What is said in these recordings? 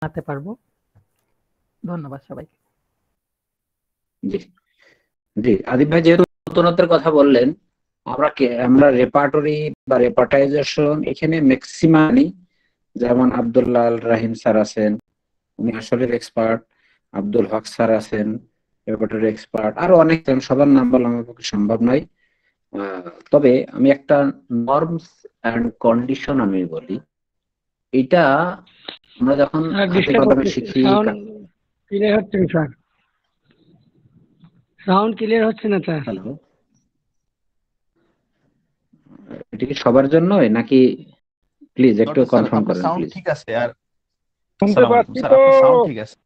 জানাতে পারবো। ধন্যবাদ সবাইকে। জি জি, আদিব ভাই যেহেতু নতুনত্বের কথা বললেন, আমরা রেপার্টরি বা রেপার্টাইজেশন এখানে ম্যাক্সিমাম, যেমন আব্দুল্লাহ আল রাহিম স্যার আছেন, উনি আসলে এক্সপার্ট। আব্দুল হক স্যার আছেন, রেপার্টরি এক্সপার্ট। আরো অনেক, সবার নাম বলা আমার পক্ষে সম্ভব নয়। তবে আমি একটা নর্মস এন্ড কন্ডিশন আমি বলি, এটা আমরা যখন হাতে কলমে শিখি। ক্লিয়ার হচ্ছে স্যার, সাউন্ড ক্লিয়ার হচ্ছে না স্যার। হ্যালো, এটা কি সবার জন্য নাকি? প্লিজ একটু কনফার্ম করেন সাউন্ড প্লিজ। ঠিক আছে। আর শুনতে পাচ্ছি স্যার, তো। আপনার সাউন্ড ঠিক আছে।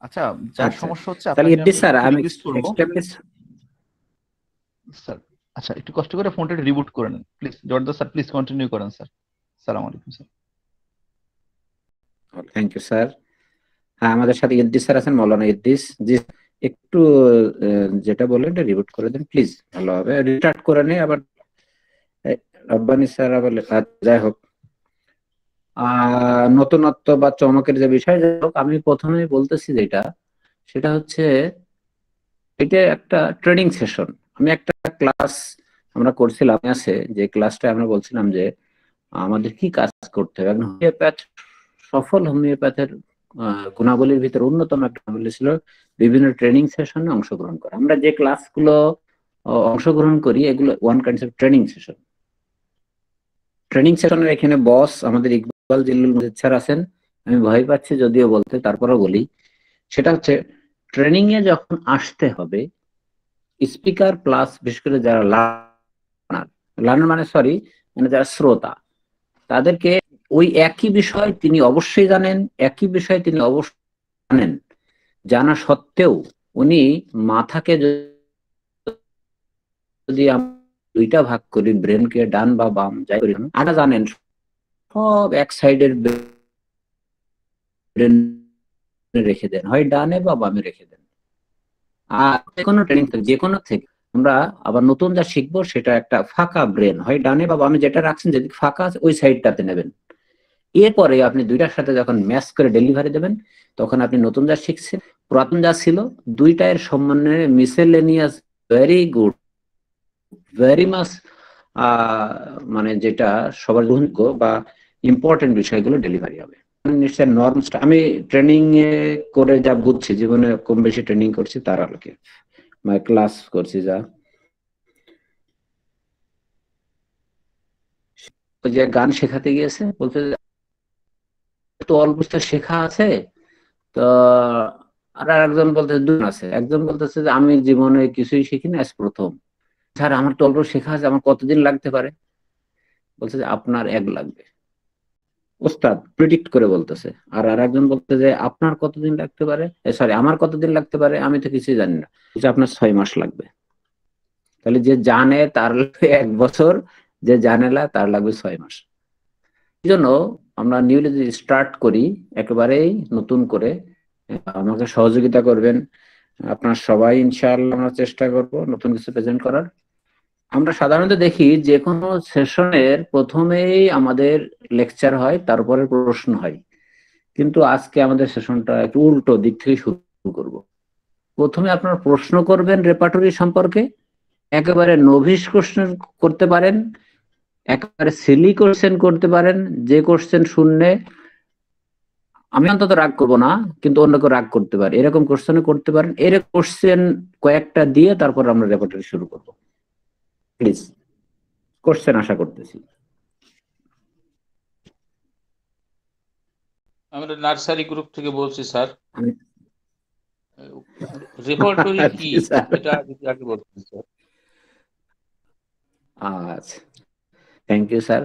আচ্ছা, যার আচ্ছা, সমস্যা হচ্ছে তাহলে আপনাকে ইদ্রিস স্যার আমি রিকোয়েস্ট করব স্যার। আচ্ছা, একটু কষ্ট করে ফোনটা রিবুট করে নেন প্লিজ। জর্দা স্যার, প্লিজ কন্টিনিউ করেন স্যার। আসসালামু আলাইকুম স্যার। Thank you sir. হ্যাঁ, আমাদের সাথে ইদ্রিস স্যার আছেন, মৌলানা ইদ্রিস জি। একটু যেটা বললেন এটা রিপিট করে দেন প্লিজ, ভালো হবে। রিস্টার্ট করে নেই আবার। রব্বানি স্যার আবার যাই হোক, নতুনত্ব বা চমকের যে বিষয়, যাই হোক, আমি প্রথমে বলতেছি যেটা, সেটা হচ্ছে এটা একটা ট্রেনিং সেশন। আমি একটা ক্লাস আমরা করছিলাম, আছে যে ক্লাসটা আমরা বলছিলাম যে আমাদের কি কাজ করতে হবে। হোমিওপ্যাথ, সফল হোমিওপ্যাথের গুণাবলীর ভিতরে অন্যতম একটা গুণাবলী ছিল বিভিন্ন ট্রেনিং সেশনে অংশগ্রহণ করা। আমরা যে ক্লাসগুলো অংশগ্রহণ করি এগুলো one kinds of training session. Training সেশনের এখানে বস আমাদের ইকবাল জিল্লুল মজিদ স্যার আছেন। আমি ভয় পাচ্ছি যদিও বলতে, তারপরেও বলি। সেটা হচ্ছে ট্রেনিং এ যখন আসতে হবে, স্পিকার প্লাস বিশেষ করে যারা লার্নার মানে যারা শ্রোতা, তাদেরকে ওই একই বিষয় তিনি অবশ্যই জানেন, একই বিষয় তিনি অবশ্যই জানেন, জানা সত্ত্বেও উনি মাথাকে যদি দুইটা ভাগ করি, ব্রেনকে ডান বা বাম যাই করি, আটা জানেন সব এক সাইডের ব্রেন রেখে দেন, হয় ডানে বা বামে রেখে দেন। আর যেকোনো ট্রেনিং থেকে, যেকোনো থেকে আমরা আবার নতুন যা শিখবো সেটা একটা ফাঁকা ব্রেন, হয় ডানে বা বামে যেটা রাখছেন, যদি ফাঁকা আছে ওই সাইডটাতে নেবেন। এরপরে আপনি দুইটার সাথে যখন ম্যাচ করে ডেলিভারি দেবেন, তখন আপনি নতুন যা শিখছেন, পুরাতন যা ছিল, দুইটার সমন্বয়ে miscellaneous, very good, very much, মানে যেটা সবার গ্রহণযোগ্য বা ইম্পর্টেন্ট বিষয়গুলো ডেলিভারি হবে। নিশ্চয় নর্মসটা আমি ট্রেনিং এ করে যা বুঝছি, জীবনে কম বেশি ট্রেনিং করছি তার আলোকে, মানে ক্লাস করছি যা, যে গান শেখাতে গিয়েছে, বলতে তো অল্প শেখা আছে তো। আর একজন বলতেছে দুজন আছে, একজন বলতেছে যে আমি জীবনে কিছুই শিখিনি, আজ প্রথম। স্যার আমার তো অল্প শেখা আছে, আমার কতদিন লাগতে পারে? বলছে যে আপনার 1 লাগবে। ওস্তাদ প্রেডিক্ট করে বলতেছে। আর একজন বলতে যে আপনার কতদিন লাগতে পারে, সরি আমার কতদিন লাগতে পারে, আমি তো কিছুই জানি না। বলছে আপনার 6 মাস লাগবে। তাহলে যে জানে তার লাগবে 1 বছর, যে জানে না তার লাগবে 6 মাস। এই জন্য আমরা নিউলি যদি স্টার্ট করি একেবারেই নতুন করে, আমাকে সহযোগিতা করবেন আপনার সবাই, ইনশাআল্লাহ আমরা চেষ্টা করব নতুন কিছু প্রেজেন্ট করার। আমরা সাধারণত দেখি যে কোনো সেশনের প্রথমেই আমাদের লেকচার হয়, তারপরে প্রশ্ন হয়। কিন্তু আজকে আমাদের সেশনটা একটু উল্টো দিক থেকে শুরু করব। প্রথমে আপনারা প্রশ্ন করবেন রেপার্টরি সম্পর্কে, একেবারে নোভিস কোশ্চেন করতে পারেন, একেবারে সিলি কোশ্চেন করতে পারেন, যে কোশ্চেন শুনলে আমি অন্তত রাগ করবো না, কিন্তু অন্য কেউ রাগ করতে পারে, এরকম কোশ্চেন করতে পারেন। এরকম কোশ্চেন কয়েকটা দিয়ে তারপর আমরা রেপার্টরি শুরু করব। প্লিজ কোশ্চেন আশা করতেছি। আমরা নার্সারি গ্রুপ থেকে বলছি স্যার। রেপার্টরি কি এটা আগে বলতেন স্যার। আচ্ছা, থ্যাংক ইউ স্যার।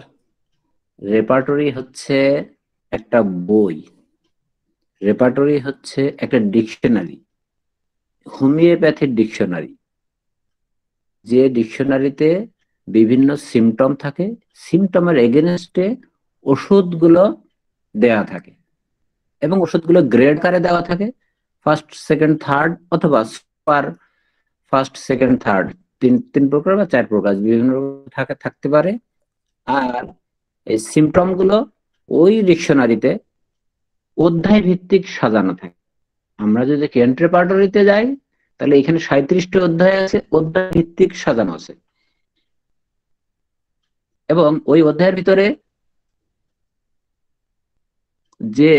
রেপার্টরি হচ্ছে একটা বই, রেপার্টরি হচ্ছে একটা ডিকশনারি, হোমিওপ্যাথির ডিকশনারি। যে ডিকশনারিতে বিভিন্ন সিমটম থাকে, সিমটমের এগেনস্টে ওষুধগুলো দেয়া থাকে, এবং ওষুধগুলো গ্রেড কারে দেওয়া থাকে, ফার্স্ট সেকেন্ড থার্ড, অথবা সুপার ফার্স্ট সেকেন্ড থার্ড, তিন প্রকার বা 4 প্রকার বিভিন্ন থাকতে পারে। আর এই সিমটম গুলো ওই ডিকশনারিতে অধ্যায় ভিত্তিক সাজানো থাকে। আমরা যদি কেন্ট রেপার্টরিতে যাই তাহলে এখানে 37টি অধ্যায় আছে, অধ্যায় ভিত্তিক সাজানো আছে, এবং ওই অধ্যায়ের ভিতরে যে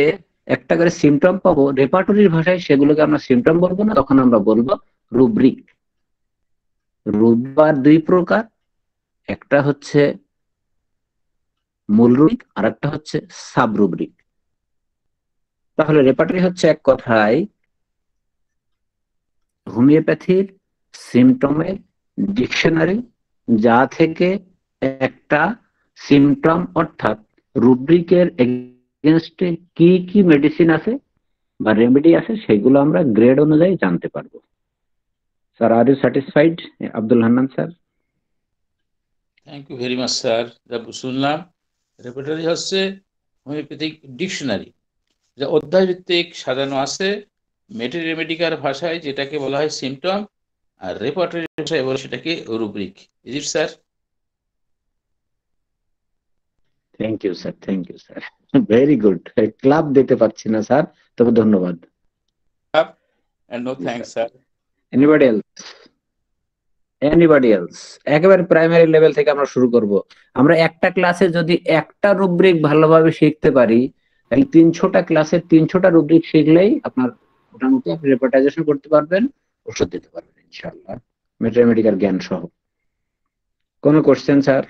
একটা করে সিমটম পাবো রেপার্টরির ভাষায়, সেগুলোকে আমরা সিমটম বলবো না, তখন আমরা বলবো রুব্রিক। রুব্রিক দুই প্রকার, একটা হচ্ছে মূল রুব্রিক আর একটা হচ্ছে সাব রুব্রিক। তাহলে রেপার্টরি হচ্ছে এক কথায় হোমিওপ্যাথির সিমটমের ডিকশনারি, যা থেকে একটা সিমটম অর্থাৎ রুব্রিকের এগেনস্টে কি কি মেডিসিন আছে বা রেমেডি আছে সেগুলো আমরা গ্রেড অনুযায়ী জানতে পারবো। Sir, are you satisfied? Abdul Hannan sir. Thank you very much sir. যা শুনলাম, রেপার্টরি হচ্ছে হোমিওপ্যাথিক ডিকশনারি, যা অধ্যায় ভিত্তিক সাজানো আছে, রেমেডিকার ভাষায় যেটাকে বলা হয় সিমটম, আর রেপার্টরি ভাষায় বলে সেটাকে rubric. Is it sir? Thank you sir, thank you sir, very good. Club দিতে পারছি না স্যার, তবে ধন্যবাদ। And no thanks, sir. Anybody else? Anybody else? একেবারে প্রাইমারি লেভেল থেকে আমরা শুরু করব। আমরা একটা ক্লাসে যদি একটা রুব্রিক ভালোভাবে শিখতে পারি, তাহলে 300টা ক্লাসে 300টা রুব্রিক শিখলেই আপনার মোটামুটি আপনি রেপার্টাইজেশন করতে পারবেন, ওষুধ দিতে পারবেন ইনশাআল্লাহ, মেডিকেল জ্ঞান সহ। কোনো question sir?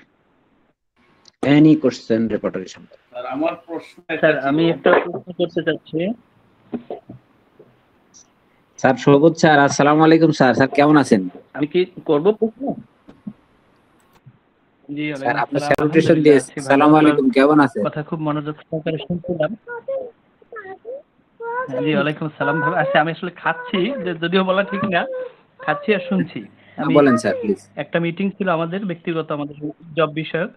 Any question repertory সম্পর্কে? স্যার, আমার প্রশ্ন স্যার, আমি একটা প্রশ্ন করতে চাচ্ছি। স্যার সবুজ স্যার, আসসালামু আলাইকুম স্যার। স্যার কেমন আছেন? আমি কি করব প্রশ্ন? জি, স্যার আপনি ওয়ালাইকুম স্যালুটেশন আসসালাম। দিয়েছেন। আসসালামু আলাইকুম, কেমন আছেন? কথা খুব মনোযোগ সহকারে শুনছিলাম। জি, ওয়ালাইকুম আসসালাম। ভালো আছি। আমি আসলে খাচ্ছি, যদিও বলা ঠিক না, খাচ্ছি আর শুনছি। আমি বলেন স্যার প্লিজ। একটা মিটিং ছিল আমাদের ব্যক্তিগত, আমাদের জব বিষয়ক,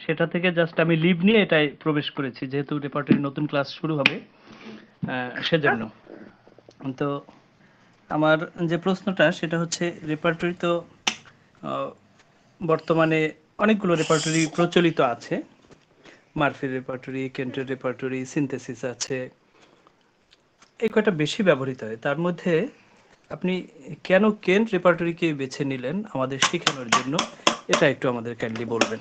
সেটা থেকে জাস্ট আমি লিভ নিয়ে এটাই প্রবেশ করেছি, যেহেতু রেপার্টরি নতুন ক্লাস শুরু হবে, সেজন্য। তো আমার যে প্রশ্নটা সেটা হচ্ছে, রেপার্টরি তো বর্তমানে অনেকগুলো রেপার্টরি প্রচলিত আছে। মার্ফির রেপার্টরি, কেন্টের রেপার্টরি, সিনথেসিস আছে, এই কয়টা বেশি ব্যবহৃত হয়। তার মধ্যে আপনি কেন কেন্ট রেপার্টরিকে বেছে নিলেন আমাদের শেখানোর জন্য, এটা একটু আমাদের কাইন্ডলি বলবেন।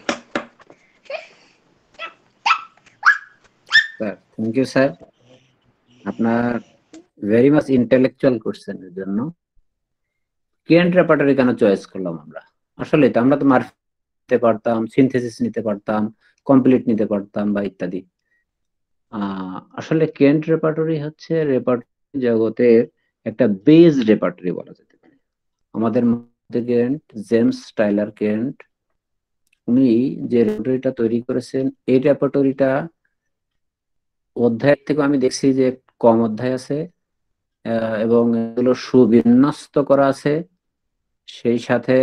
স্যার থ্যাংক ইউ স্যার, আপনার ভেরি মাচ ইন্টেলেকচুয়াল কোশ্চেন এর জন্য। কেন্ট রেপার্টরি কেন চয়েস করলাম আমরা? আসলে তো আমরা তো মার্ফি নিতে পারতাম, সিনথেসিস নিতে পারতাম, কমপ্লিট নিতে পারতাম বা ইত্যাদি। আসলে কেন্ট রেপার্টরি হচ্ছে রেপার্টরি জগতের একটা বেজ রেপার্টরি বলা যেতে পারে। আমাদের মধ্যে কেন্ট, জেমস টাইলার কেন্ট, উনি যে রেপার্টরিটা তৈরি করেছেন, এই রেপার্টরিটা অধ্যায়ের থেকে আমি দেখছি যে কম অধ্যায় আছে, এবং এগুলো সুবিন্যস্ত করা আছে। সেই সাথে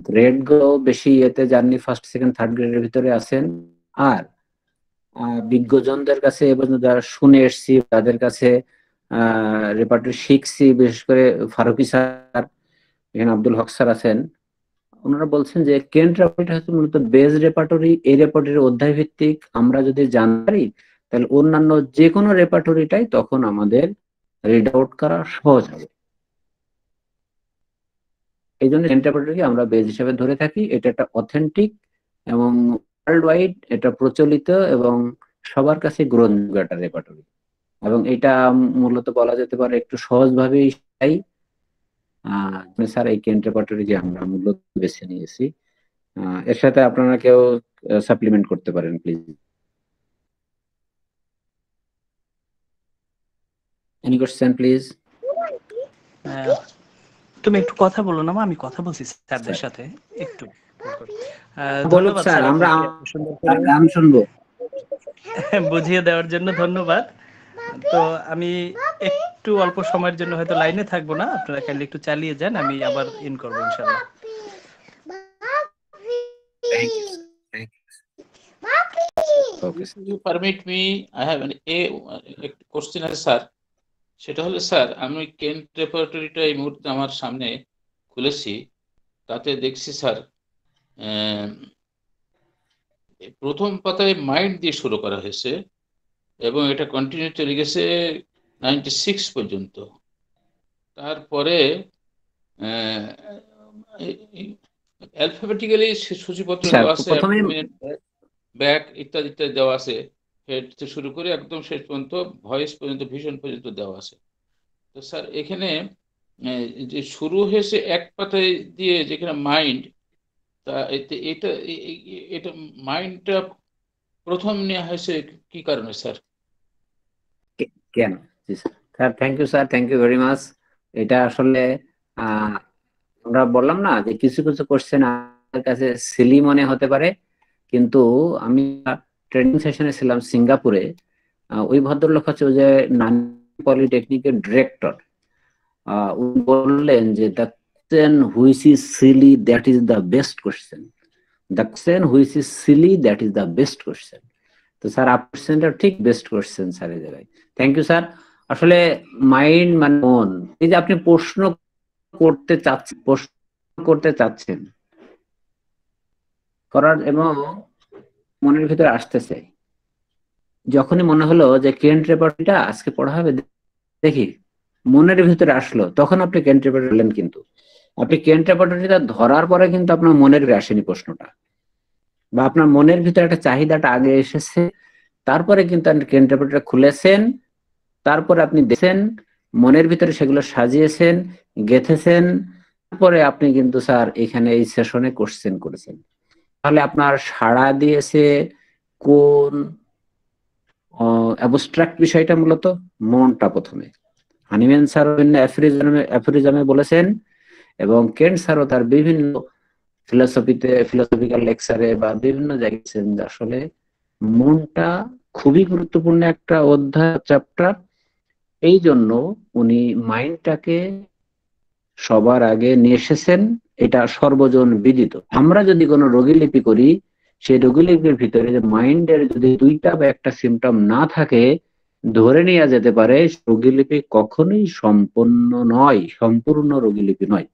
গ্রেড গুলো বেশি ইয়েতে জার্নি, ফার্স্ট সেকেন্ড থার্ড গ্রেডের ভিতরে আছেন। আর বিজ্ঞজনদের কাছে এবং যারা শুনে এসছি তাদের কাছে রেপার্টরি শিখছি, বিশেষ করে ফারুকি স্যার, এখানে আব্দুল হক স্যার আছেন, ওনারা বলছেন যে কেন্ট রেপার্টরি হচ্ছে মূলত বেজ রেপার্টরি। এই রেপার্টরি অধ্যায় ভিত্তিক। আমরা যদি জানতে পারি তাহলে অন্যান্য যে কোনো রেপার্টরিটাই তখন আমাদের রিড আউট করা সহজ হবে। এই জন্য কেন্ট রেপার্টরিকে আমরা বেজ হিসেবে ধরে থাকি। এটা একটা অথেন্টিক এবং ওয়ার্ল্ড ওয়াইড এটা প্রচলিত এবং সবার কাছে গ্রহণযোগ্য একটা রেপার্টরি, এবং এটা মূলত বলা যেতে পারে একটু সহজভাবেই চাই। স্যার এই কেন্ট রেপার্টরি যে আমরা মূলত বেছে নিয়েছি, এর সাথে আপনারা কেউ সাপ্লিমেন্ট করতে পারেন প্লিজ। Any question please? তুমি একটু কথা বলো না মা, আমি কথা বলছি স্যারদের সাথে একটু। বলুন স্যার, আমরা গান শুনবো। বুঝিয়ে দেওয়ার জন্য ধন্যবাদ। তো আমি একটু অল্প সময়ের জন্য হয়তো লাইনে থাকবো না, আপনারা কাইন্ডলি একটু চালিয়ে যান, আমি আবার ইন করবো ইনশাআল্লাহ। Thank you. Okay. You permit me, I have a question আছে স্যার। সেটা হলো স্যার, আমি কেন্ট রেপার্টরিটা এই মুহূর্তে আমার সামনে খুলেছি, তাতে দেখছি স্যার প্রথম পাতায় মাইন্ড দিয়ে শুরু করা হয়েছে, এবং এটা কন্টিনিউ চলে গেছে 96 পর্যন্ত। তারপরে অ্যালফাবেটিক্যালি সূচিপত্র স্যার দেওয়া আছে, প্রথমে ব্যাক ইত্যাদি ইত্যাদি দেওয়া আছে, হেড থেকে শুরু করে একদম শেষ পর্যন্ত ভয়েস পর্যন্ত, ভিশন পর্যন্ত দেওয়া আছে। তো স্যার এখানে যে শুরু হয়েছে এক পাতায় দিয়ে যেখানে মাইন্ড, তা এটা এটা মাইন্ডটা প্রথম নেওয়া হয়েছে কি কারণে স্যার? কেন? জি sir, thank you sir, thank you very much. এটা আসলে আমরা বললাম না যে কিছু কিছু কোশ্চেন আমার কাছে সিলি মনে হতে পারে, কিন্তু আমি ট্রেনিং সেশনে ছিলাম সিঙ্গাপুরে। ওই ভদ্রলোক হচ্ছে ওই যে নানি পলিটেকনিকের ডিরেক্টর। উনি বললেন যে the question which is silly that is the best question, the question which is silly that is the best question. তো স্যার আপনার কোশ্চেনটা ঠিক বেস্ট কোশ্চেন স্যার এই জায়গায়। Thank you sir. আসলে মাইন্ড মানে মন, এই যে আপনি প্রশ্ন করতে চাচ্ছেন করার এবং মনের ভিতরে আসতেছে, যখনই মনে হলো যে কেন্ট রেপার্টরিটা আজকে পড়া হবে দেখি, মনের ভিতরে আসলো, তখন আপনি কেন্ট রেপার্টরি বললেন। কিন্তু আপনি কেন্ট রেপার্টরিটা ধরার পরে কিন্তু আপনার মনের ভিতরে আসেনি প্রশ্নটা, বা আপনার মনের ভিতরে একটা চাহিদাটা আগে এসেছে, তারপরে কিন্তু আপনি কেন্ট রেপার্টরিটা খুলেছেন, তারপরে আপনি দেখেন মনের ভিতরে সেগুলো সাজিয়েছেন, গেঁথেছেন, তারপরে আপনি কিন্তু স্যার এখানে এই সেশনে কোশ্চেন করেছেন। তাহলে আপনার সাড়া দিয়েছে কোন অ্যাবস্ট্রাক্ট বিষয়টা? মূলত মনটা প্রথমে। হানিম্যান স্যার অ্যাফোরিজমে বলেছেন, এবং কেন্ট স্যারও তার বিভিন্ন ফিলোসফিক্যাল লেকচারে বা বিভিন্ন জায়গায় আসলে মনটা খুবই গুরুত্বপূর্ণ একটা অধ্যায়, চ্যাপ্টার। এই জন্য উনি মাইন্ডটাকে সবার আগে নিয়ে এসেছেন, এটা সর্বজন বিদিত। আমরা যদি কোনো রোগীলিপি করি, সেই রোগীলিপির ভিতরে যে মাইন্ডের যদি দুইটা বা একটা সিমটম না থাকে, ধরে নেওয়া যেতে পারে রোগীলিপি কখনোই সম্পূর্ণ রোগীলিপি নয়।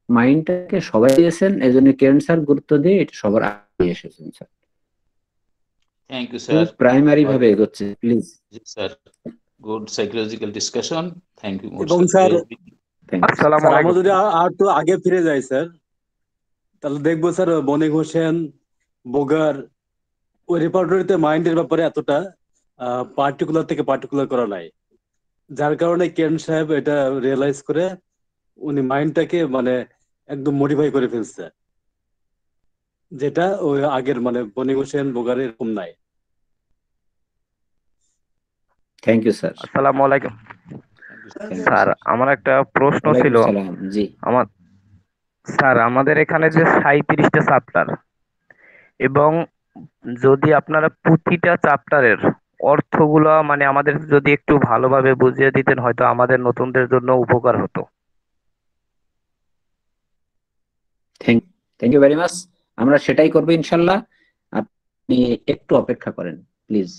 মাইন্ডটাকে সবাই দিয়েছেন, এই জন্য ক্যান্সার গুরুত্ব দিয়ে এটা সবার আগে এসেছেন sir. Thank you sir. Primary ভাবে এগোচ্ছে please. Sir good psychological discussion, thank you. এবং স্যার আমরা যদি আর একটু আগে ফিরে যাই স্যার, তাহলে দেখবো স্যার বনি হোসেন, বোগার ওই রেপার্টরিতে মাইন্ডের ব্যাপারে এতটা পার্টিকুলার থেকে পার্টিকুলার করা নাই, যার কারণে কেন সাহেব এটা রিয়েলাইজ করে উনি মাইন্ডটাকে মানে একদম মডিফাই করে ফেলছে, যেটা ওই আগের মানে বনি হোসেন বোগারের এরকম নাই। Thank you sir. আসসালামু আলাইকুম স্যার, আমার একটা প্রশ্ন ছিল। জি স্যার, আমাদের এখানে যে 37টা চ্যাপ্টার, এবং যদি আপনারা প্রতিটা চ্যাপ্টারের অর্থগুলো মানে আমাদের যদি একটু ভালোভাবে বুঝিয়ে দিতেন, হয়তো আমাদের নতুনদের জন্য উপকার হতো। Thank you very much. আমরা সেটাই করবো ইনশাল্লাহ। আপনি একটু অপেক্ষা করেন প্লিজ।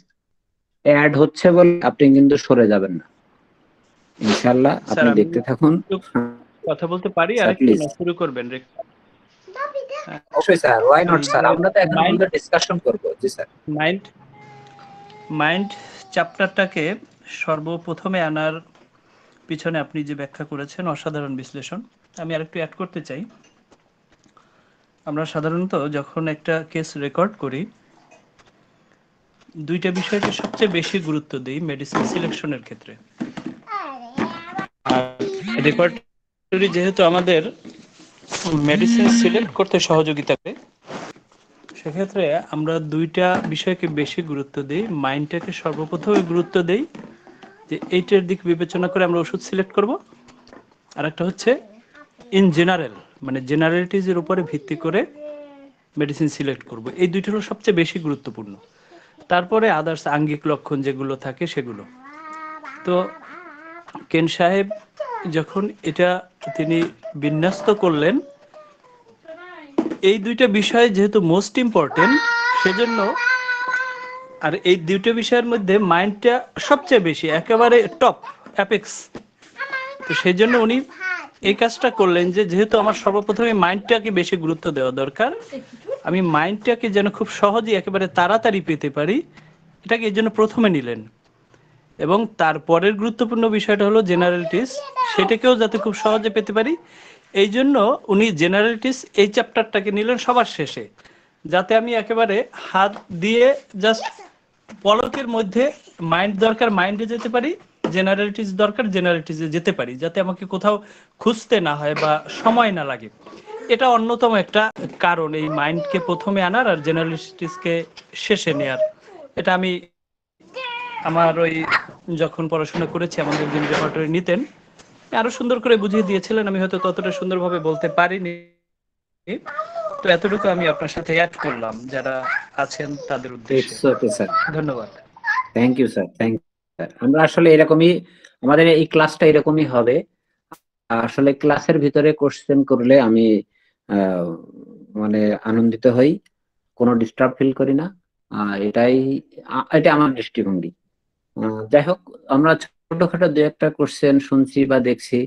অ্যাড হচ্ছে বলে আপনি কিন্তু সরে যাবেন না, ইনশাল্লাহ আপনি দেখতে থাকুন। কথা বলতে পারি আর একটু শুরু করবেন? অবশ্যই স্যার, ওয়াই নট স্যার, আমরা তো এখন আমাদের ডিসকাশন করব। জি স্যার। মাইন্ড চ্যাপ্টারটাকে সর্বপ্রথমে আনার পিছনে আপনি যে ব্যাখ্যা করেছেন অসাধারণ বিশ্লেষণ। আমি আরেকটু অ্যাড করতে চাই। আমরা সাধারণত যখন একটা কেস রেকর্ড করি, দুইটা বিষয়কে সবচেয়ে বেশি গুরুত্ব দিই মেডিসিন সিলেকশনের ক্ষেত্রে। আর রেপার্টরি যেহেতু আমাদের মেডিসিন সিলেক্ট করতে সহযোগিতা করে, সেক্ষেত্রে আমরা দুইটা বিষয়কে বেশি গুরুত্ব দিই। মাইন্ডটাকে সর্বপ্রথমে গুরুত্ব দেই যে এইটার দিক বিবেচনা করে আমরা ওষুধ সিলেক্ট করব, আর একটা হচ্ছে ইন জেনারেল মানে জেনারেলিটিজের উপরে ভিত্তি করে মেডিসিন সিলেক্ট করব। এই দুইটা হলো সবচেয়ে বেশি গুরুত্বপূর্ণ, তারপরে আদার্স আঙ্গিক লক্ষণ যেগুলো থাকে সেগুলো। তো কেন সাহেব যখন এটা তিনি বিন্যস্ত করলেন, এই দুইটা বিষয় যেহেতু মোস্ট ইম্পর্টেন্ট, সেজন্য আর এই দুইটা বিষয়ের মধ্যে মাইন্ডটা সবচেয়ে বেশি একেবারে টপ অ্যাপেক্স। তো সেই জন্য উনি এই কাজটা করলেন যে যেহেতু আমার সর্বপ্রথমে মাইন্ডটাকে বেশি গুরুত্ব দেওয়া দরকার, আমি মাইন্ডটাকে যেন খুব সহজেই একেবারে তাড়াতাড়ি পেতে পারি, এটাকে এই জন্য প্রথমে নিলেন। এবং তারপরের গুরুত্বপূর্ণ বিষয়টা হলো জেনারেলিটিস, সেটাকেও যাতে খুব সহজে পেতে পারি এই জন্য উনি জেনারেলিটিস এই চ্যাপ্টারটাকে নিলেন সবার শেষে, যাতে আমি একেবারে হাত দিয়ে জাস্ট পলকের মধ্যে মাইন্ড দরকার মাইন্ডে যেতে পারি, জেনারেলিটিস দরকার জেনারেলিটিসে যেতে পারি, যাতে আমাকে কোথাও খুঁজতে না হয় বা সময় না লাগে। এটা অন্যতম একটা কারণ এই মাইন্ডকে প্রথমে আনার আর জেনারেলিটিসকে শেষে নেয়ার। এটা আমি আমার ওই যখন পড়াশোনা করেছি আমাদের যিনি রেপার্টরি নিতেন আরো সুন্দর করে বুঝিয়ে দিয়েছিলেন, আমি হয়তো ততটা সুন্দরভাবে বলতে পারিনি, তো এতটুকু আমি আপনার সাথে অ্যাড করলাম যারা আছেন তাদের উদ্দেশ্যে। ধন্যবাদ। Thank you sir, thank you sir. আমরা আসলে এরকমই, আমাদের এই ক্লাসটা এরকমই হবে। আসলে ক্লাসের ভিতরে কোশ্চেন করলে আমি মানে আনন্দিত হই, কোনো ডিস্টার্ব ফিল করি না। এটা আমার দৃষ্টিভঙ্গি। যাই হোক, আমরা ছোটখাটো দু একটা কোশ্চেন শুনছি বা দেখছি,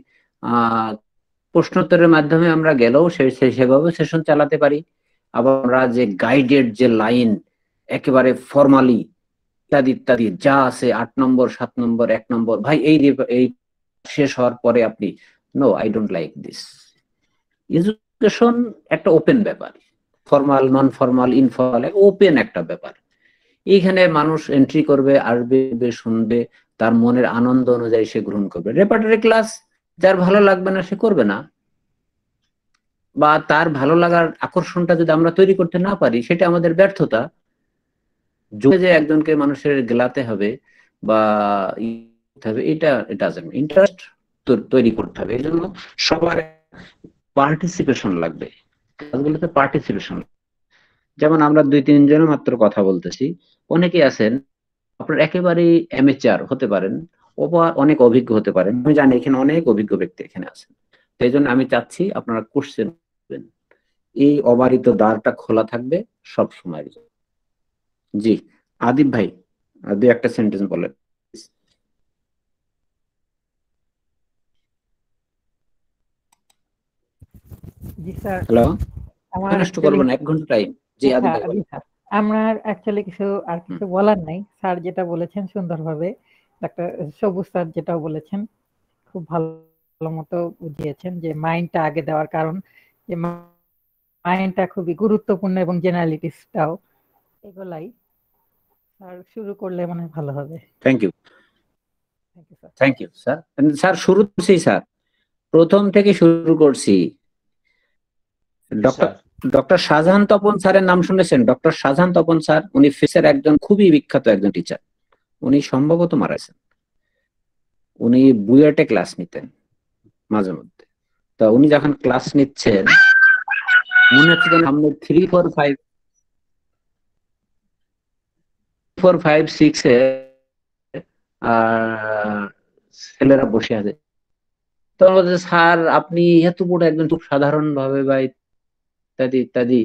প্রশ্নোত্তরের মাধ্যমে আমরা গেলেও সেভাবে সেশন চালাতে পারি। আবার আমরা যে গাইডেড যে লাইন একেবারে ফর্মালি ইত্যাদি ইত্যাদি যা আছে 8 নম্বর 7 নম্বর 1 নম্বর, ভাই এই শেষ হওয়ার পরে আপনি no I don't like this. Education একটা ওপেন ব্যাপার, formal non formal informal open একটা ব্যাপার। এইখানে মানুষ এন্ট্রি করবে, আসবে, শুনবে, তার মনের আনন্দ অনুযায়ী সে গ্রহণ করবে। রেপার্টরি ক্লাস যার ভালো লাগবে না সে করবে না, বা তার ভালো লাগার আকর্ষণটা যদি আমরা তৈরি করতে না পারি সেটা আমাদের ব্যর্থতা। যে একজনকে মানুষের গেলাতে হবে বা এটা ইন্টারেস্ট তৈরি করতে হবে। এই জন্য সবার পার্টিসিপেশন লাগবে, কাজগুলোতে পার্টিসিপেশন। যেমন আমরা 2-3 জন মাত্র কথা বলতেছি, অনেকে আছেন আপনার একেবারেই অ্যামেচার হতে পারেন, অনেক অভিজ্ঞ হতে পারেন। আমি জানি এখানে অনেক অভিজ্ঞ ব্যক্তি এখানে আছেন, সেই জন্য আমি চাচ্ছি আপনারা কোশ্চেন করবেন, এই অবারিত দ্বারটা খোলা থাকবে সব সময়। জি আদিব ভাই, 2-1 সেন্টেন্স বলেন। জি স্যার, হ্যালো, আমার নষ্ট করবো না, 1 ঘন্টা টাইম। জি আদিব ভাই বলেন। আমার অ্যাকচুয়ালি কিছু বলার নাই। স্যার যেটা বলেছেন সুন্দরভাবে, ডাক্তার সবুজ স্যার যেটাও বলেছেন খুব ভালো মতো বুঝিয়েছেন যে মাইন্ডটা আগে দেওয়ার কারণ, যে মাইন্ডটা খুবই গুরুত্বপূর্ণ এবং জেনারেলিটিসটাও, এগুলাই স্যার শুরু করলে মনে হয় ভালো হবে। Thank you sir. স্যার শুরু করছি স্যার, প্রথম থেকে শুরু করছি। ডক্টর শাহজাহান তপন স্যারের নাম শুনেছেন? ডক্টর শাহজাহান তপন স্যার, উনি ফিজিক্সের একজন খুবই বিখ্যাত একজন টিচার। উনি সম্ভবত মারা গেছেন। উনি বুয়েটে ক্লাস নিতেন মাঝে মধ্যে। তা উনি যখন ক্লাস নিচ্ছেন মনে হচ্ছে যেন সামনে 3, 4, 5, 6 এ ছেলেরা বসে আছে। তখন বলছে স্যার আপনি এত বড় একজন খুব সাধারণ ভাবে বা ইত্যাদি ইত্যাদি।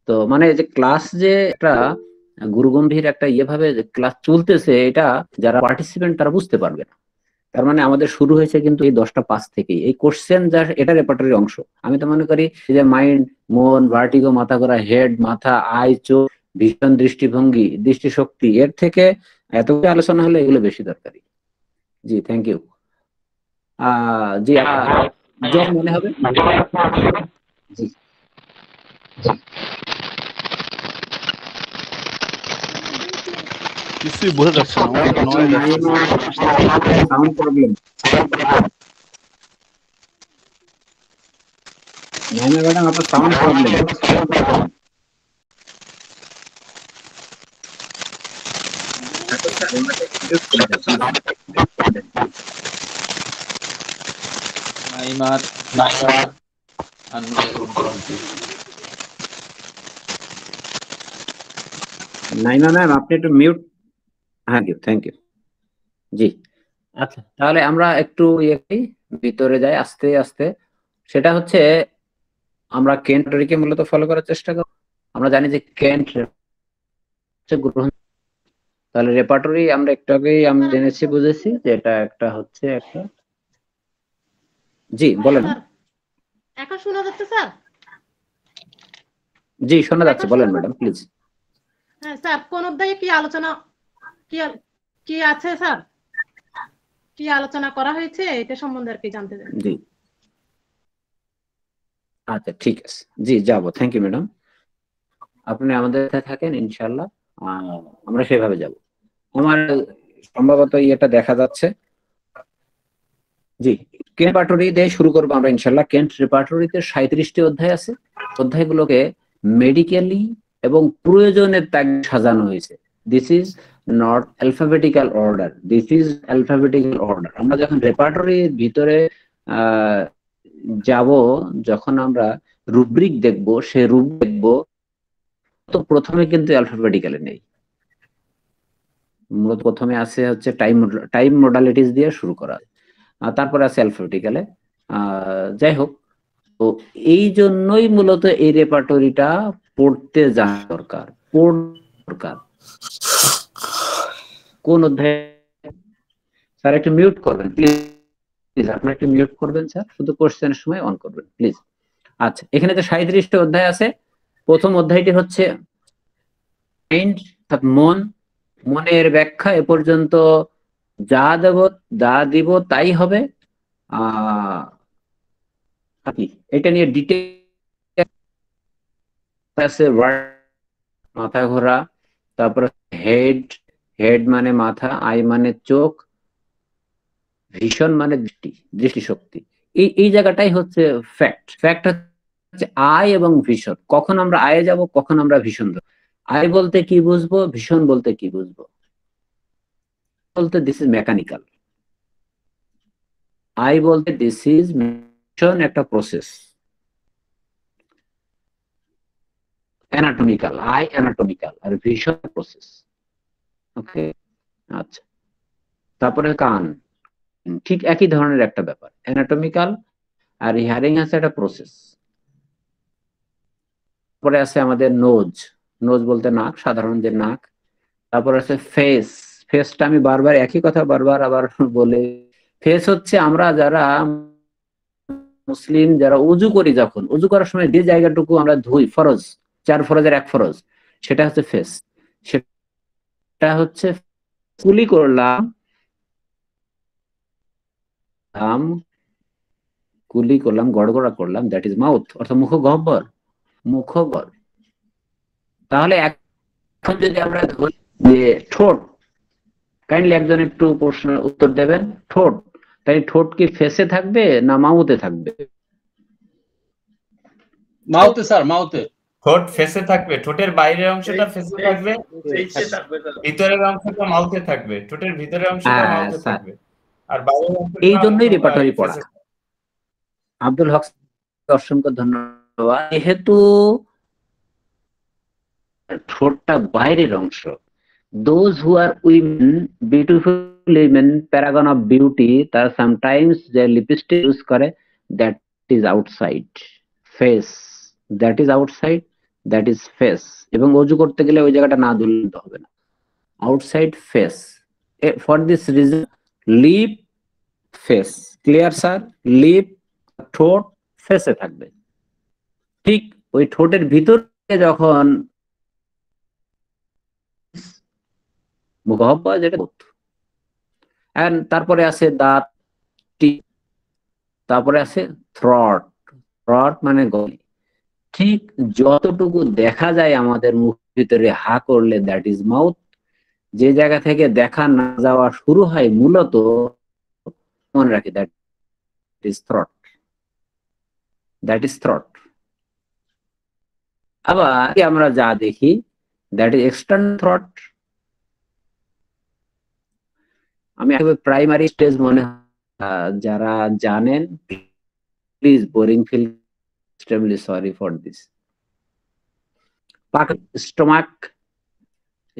তো মানে যে ক্লাস যে একটা গুরুগম্ভীর একটা ভাবে ক্লাস চলতেছে, এটা যারা পার্টিসিপেন্ট তারা বুঝতে পারবে না। তার মানে আমাদের শুরু হয়েছে কিন্তু এই 10টা 5 থেকেই। এই কোশ্চেন যা এটা রেপার্টরির অংশ। আমি তো মনে করি যে মাইন্ড, মন, ভার্টিগো, মাথা ঘোরা, হেড, মাথা, আই, চোখ, ভীষণ দৃষ্টিভঙ্গি, দৃষ্টিশক্তি, এর থেকে এত আলোচনা হলে এগুলো বেশি দরকারি। জি থ্যাংক ইউ। জি জয় মনে হবে। জি কিছুই বোঝা যাচ্ছে না, অনেক নয়েজ আসছে। Sound problem. নাইমা ম্যাডাম আপনার সাউন্ড প্রবলেম। নাইমা ম্যাম আপনি একটু মিউট। হ্যাঁ থ্যাংক ইউ। জি আচ্ছা, তাহলে আমরা একটু ভিতরে যাই আস্তে আস্তে। সেটা হচ্ছে আমরা কেন্টকে মূলত ফলো করার চেষ্টা করব। আমরা জানি যে কেন্ট গ্রহণ, তাহলে রেপার্টরি আমরা একটু আগেই আমি জেনেছি বুঝেছি যে এটা একটা হচ্ছে একটা। জি বলেন। এখন শোনা যাচ্ছে স্যার? জি শোনা যাচ্ছে, বলেন ম্যাডাম প্লিজ। হ্যাঁ স্যার, কোন অধ্যায়ে কি কি আছে স্যার, কি আলোচনা করা হয়েছে এটা সম্বন্ধে আর কি জানতে চাই। জি আচ্ছা ঠিক আছে, জি যাবো। থ্যাংক ইউ ম্যাডাম, আপনি আমাদের সাথে থাকেন ইনশাল্লাহ, আমরা সেভাবে যাব। আমার সম্ভবত এটা দেখা যাচ্ছে। জি, কেন্ট রেপার্টরি দিয়ে শুরু করবো আমরা ইনশাল্লাহ। কেন্ট রেপার্টরিতে 37টি অধ্যায় আছে। অধ্যায়গুলোকে মেডিকেলি এবং প্রয়োজনের তাগিদে সাজানো হয়েছে। This is not alphabetical order, this is alphabetical order. আমরা যখন রেপার্টরির ভিতরে যাব, যখন আমরা রুব্রিক দেখব, সে রুব্রিক দেখব তো প্রথমে কিন্তু অ্যালফাবেটিক্যালে নেই, মূলত প্রথমে আছে হচ্ছে টাইম মডালিটিস দিয়ে শুরু করা, তারপরে আছে অ্যালফাবেটিক্যালে। যাই হোক, তো এই জন্যই মূলত এই রেপার্টরিটা পড়তে জানা দরকার, দরকার। কোন অধ্যায় স্যার একটু মিউট করবেন প্লিজ, আপনি একটু মিউট করবেন স্যার, শুধু কোশ্চেনের সময় অন করবেন প্লিজ। আচ্ছা, এখানে যে 37টি অধ্যায় আছে, প্রথম অধ্যায়টি হচ্ছে মাইন্ড, মন, মনের ব্যাখ্যা। এ পর্যন্ত যা দিব তাই হবে। এটা নিয়ে ডিটেইল আছে, মাথা ঘোরা, তারপর হেড মানে মাথা, আই মানে চোখ, ভিশন মানে দৃষ্টিশক্তি। এই জায়গাটাই হচ্ছে ফ্যাক্ট হচ্ছে আই এবং ভিশন। কখন আমরা আয়ে যাব, কখন আমরা ভিশন দেব। আই বলতে কি বুঝবো, ভিশন বলতে কি বুঝবো। বলতে দিস ইজ মেকানিক্যাল, আই বলতে দিস ইজ ভিশন, একটা প্রসেস। অ্যানাটমিক্যাল, আই অ্যানাটমিক্যাল আর ভিশন প্রসেস। ওকে, আচ্ছা। তারপরে কান, ঠিক একই ধরনের একটা ব্যাপার, অ্যানাটমিক্যাল আর হিয়ারিং আছে একটা প্রসেস। তারপরে আছে আমাদের নোজ বলতে নাক, সাধারণ যে নাক। তারপর আছে ফেসটা আমি বারবার একই কথা বারবার আবার বলে, ফেস হচ্ছে আমরা যারা মুসলিম যারা উজু করি, যখন উজু করার সময় যে জায়গাটুকু আমরা ধুই, ফরজ, 4 ফরজের 1 ফরজ, সেটা হচ্ছে ফেস। সেটা হচ্ছে কুলি করলাম, গড়গড়া করলাম, দ্যাট ইজ মাউথ, অর্থাৎ মুখগহ্বর। তাহলে এখন যদি আমরা ধরি যে ঠোঁট, কাইন্ডলি একজন একটু প্রশ্ন উত্তর দেবেন। ঠোঁট, তাই ঠোঁট কি ফেসে থাকবে না মাউথে থাকবে? মাউথে স্যার, মাউথে। ঠোঁট ফেসে থাকবে, ঠোঁটের বাইরের অংশটা ফেসে থাকবে, ভিতরের অংশটা মাউথে থাকবে। ঠোঁটের ভিতরের অংশটা মাউথে থাকবে আর বাইরের অংশটা। এই জন্যই রেপার্টরি পড়া। আব্দুল হক, অসংখ্য ধন্যবাদ। যেহেতু ঠোঁটটা বাইরের অংশ, those who are women, beautiful women, paragon of beauty, তারা sometimes যে লিপস্টিক ইউজ করে, that is outside face, that is outside, that is face। এবং ওযু করতে গেলে ওই জায়গাটা না ধুলে হবে না, outside face। for this reason lip face, clear sir? lip, ঠোঁট ফেসে থাকবে। ঠিক ওই ঠোঁটের ভিতরে যখন মুখগহ্বর, যেটা এন্ড তারপরে আছে দাঁত, তারপরে আছে থ্রট মানে গলি। ঠিক যতটুকু দেখা যায় আমাদের মুখ ভিতরে হা করলে, দ্যাট ইজ মাউথ। যে জায়গা থেকে দেখা না যাওয়া শুরু হয়, মূলত মনে রাখি, দ্যাট ইজ থ্রট। আবার আমরা যা দেখি, দ্যাট ইজ এক্সটার্নাল থ্রট। আমি একেবারে প্রাইমারি স্টেজ মনে হয়, যারা জানেন please, boring feel, extremely sorry for this.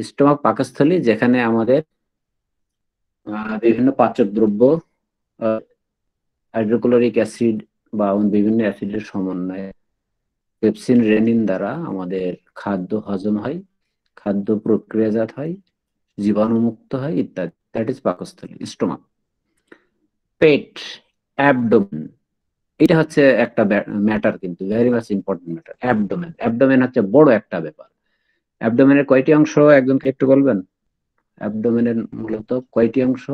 Stomach পাকস্থলী, যেখানে আমাদের বিভিন্ন পাচক দ্রব্য, হাইড্রোক্লোরিক অ্যাসিড বা বিভিন্ন অ্যাসিডের সমন্বয়ে পেপসিন, রেনিন দ্বারা আমাদের খাদ্য হজম হয়, খাদ্য প্রক্রিয়াজাত হয়, জীবাণুমুক্ত হয় ইত্যাদি। দ্যাট ইজ পাকস্থলী, স্টোমাক। পেট, অ্যাবডোমেন, এটা হচ্ছে একটা ম্যাটার, কিন্তু very much important matter. Abdomen হচ্ছে বড় একটা ব্যাপার। অ্যাবডোমেনের কয়টি অংশ একজনকে একটু বলবেন? অ্যাবডোমেনের মূলত কয়টি অংশ?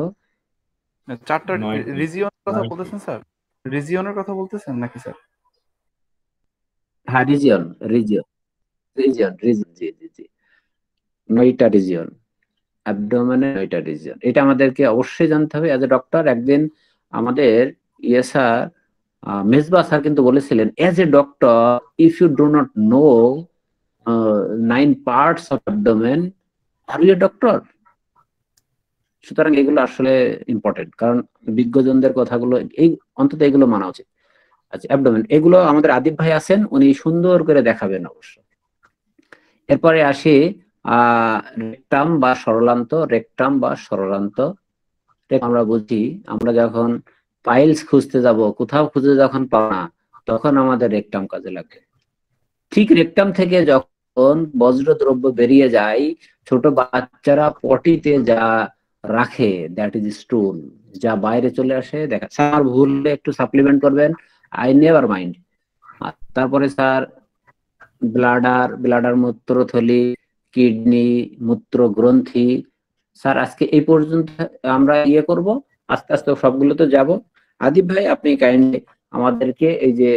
চারটা নয়টি। রিজিয়নের কথা নয়টি। বলতেছেন স্যার? রিজিয়নের কথা বলতেছেন নাকি স্যার? হ্যাঁ, রিজিয়ন রিজিয়ন রিজিয়ন রিজিয়ন জি জি জি 9টা রিজিয়ন, অ্যাবডোমেনে 9টা রিজিয়ন। এটা আমাদেরকে অবশ্যই জানতে হবে অ্যাজ এ ডক্টর। একদিন আমাদের স্যার মেজবা স্যার কিন্তু বলেছিলেন, as a doctor if you do not know 9 parts of abdomen are you a doctor. সুতরাং এগুলো আসলে ইম্পর্টেন্ট, কারণ বিজ্ঞজনদের কথাগুলো এই অন্তত এগুলো মানা উচিত। আচ্ছা, অ্যাবডোমেন এগুলো আমাদের আদিব ভাই আছেন, উনি সুন্দর করে দেখাবেন অবশ্য। এরপরে আসি রেকটাম বা সরলান্ত। রেকটাম বা সরলান্ত আমরা বুঝি, আমরা যখন পাইলস খুঁজতে যাব, কোথাও খুঁজে যখন পাবো না, তখন আমাদের রেকটাম কাজে লাগে। ঠিক রেকটাম থেকে যখন বজ্র দ্রব্য বেরিয়ে যায়, ছোট বাচ্চারা পটিতে যা রাখে, দ্যাট ইজ স্টুল, যা বাইরে চলে আসে। দেখা স্যার ভুললে একটু সাপ্লিমেন্ট করবেন, আই নেভার মাইন্ড। তারপরে স্যার ব্লাডার মূত্রথলি, কিডনি, মূত্র গ্রন্থি। স্যার আজকে এই পর্যন্ত আমরা করব, আস্তে আস্তে সবগুলো তো যাব। আদিব ভাই আপনি কাইন্ডলি আমাদেরকে এই যে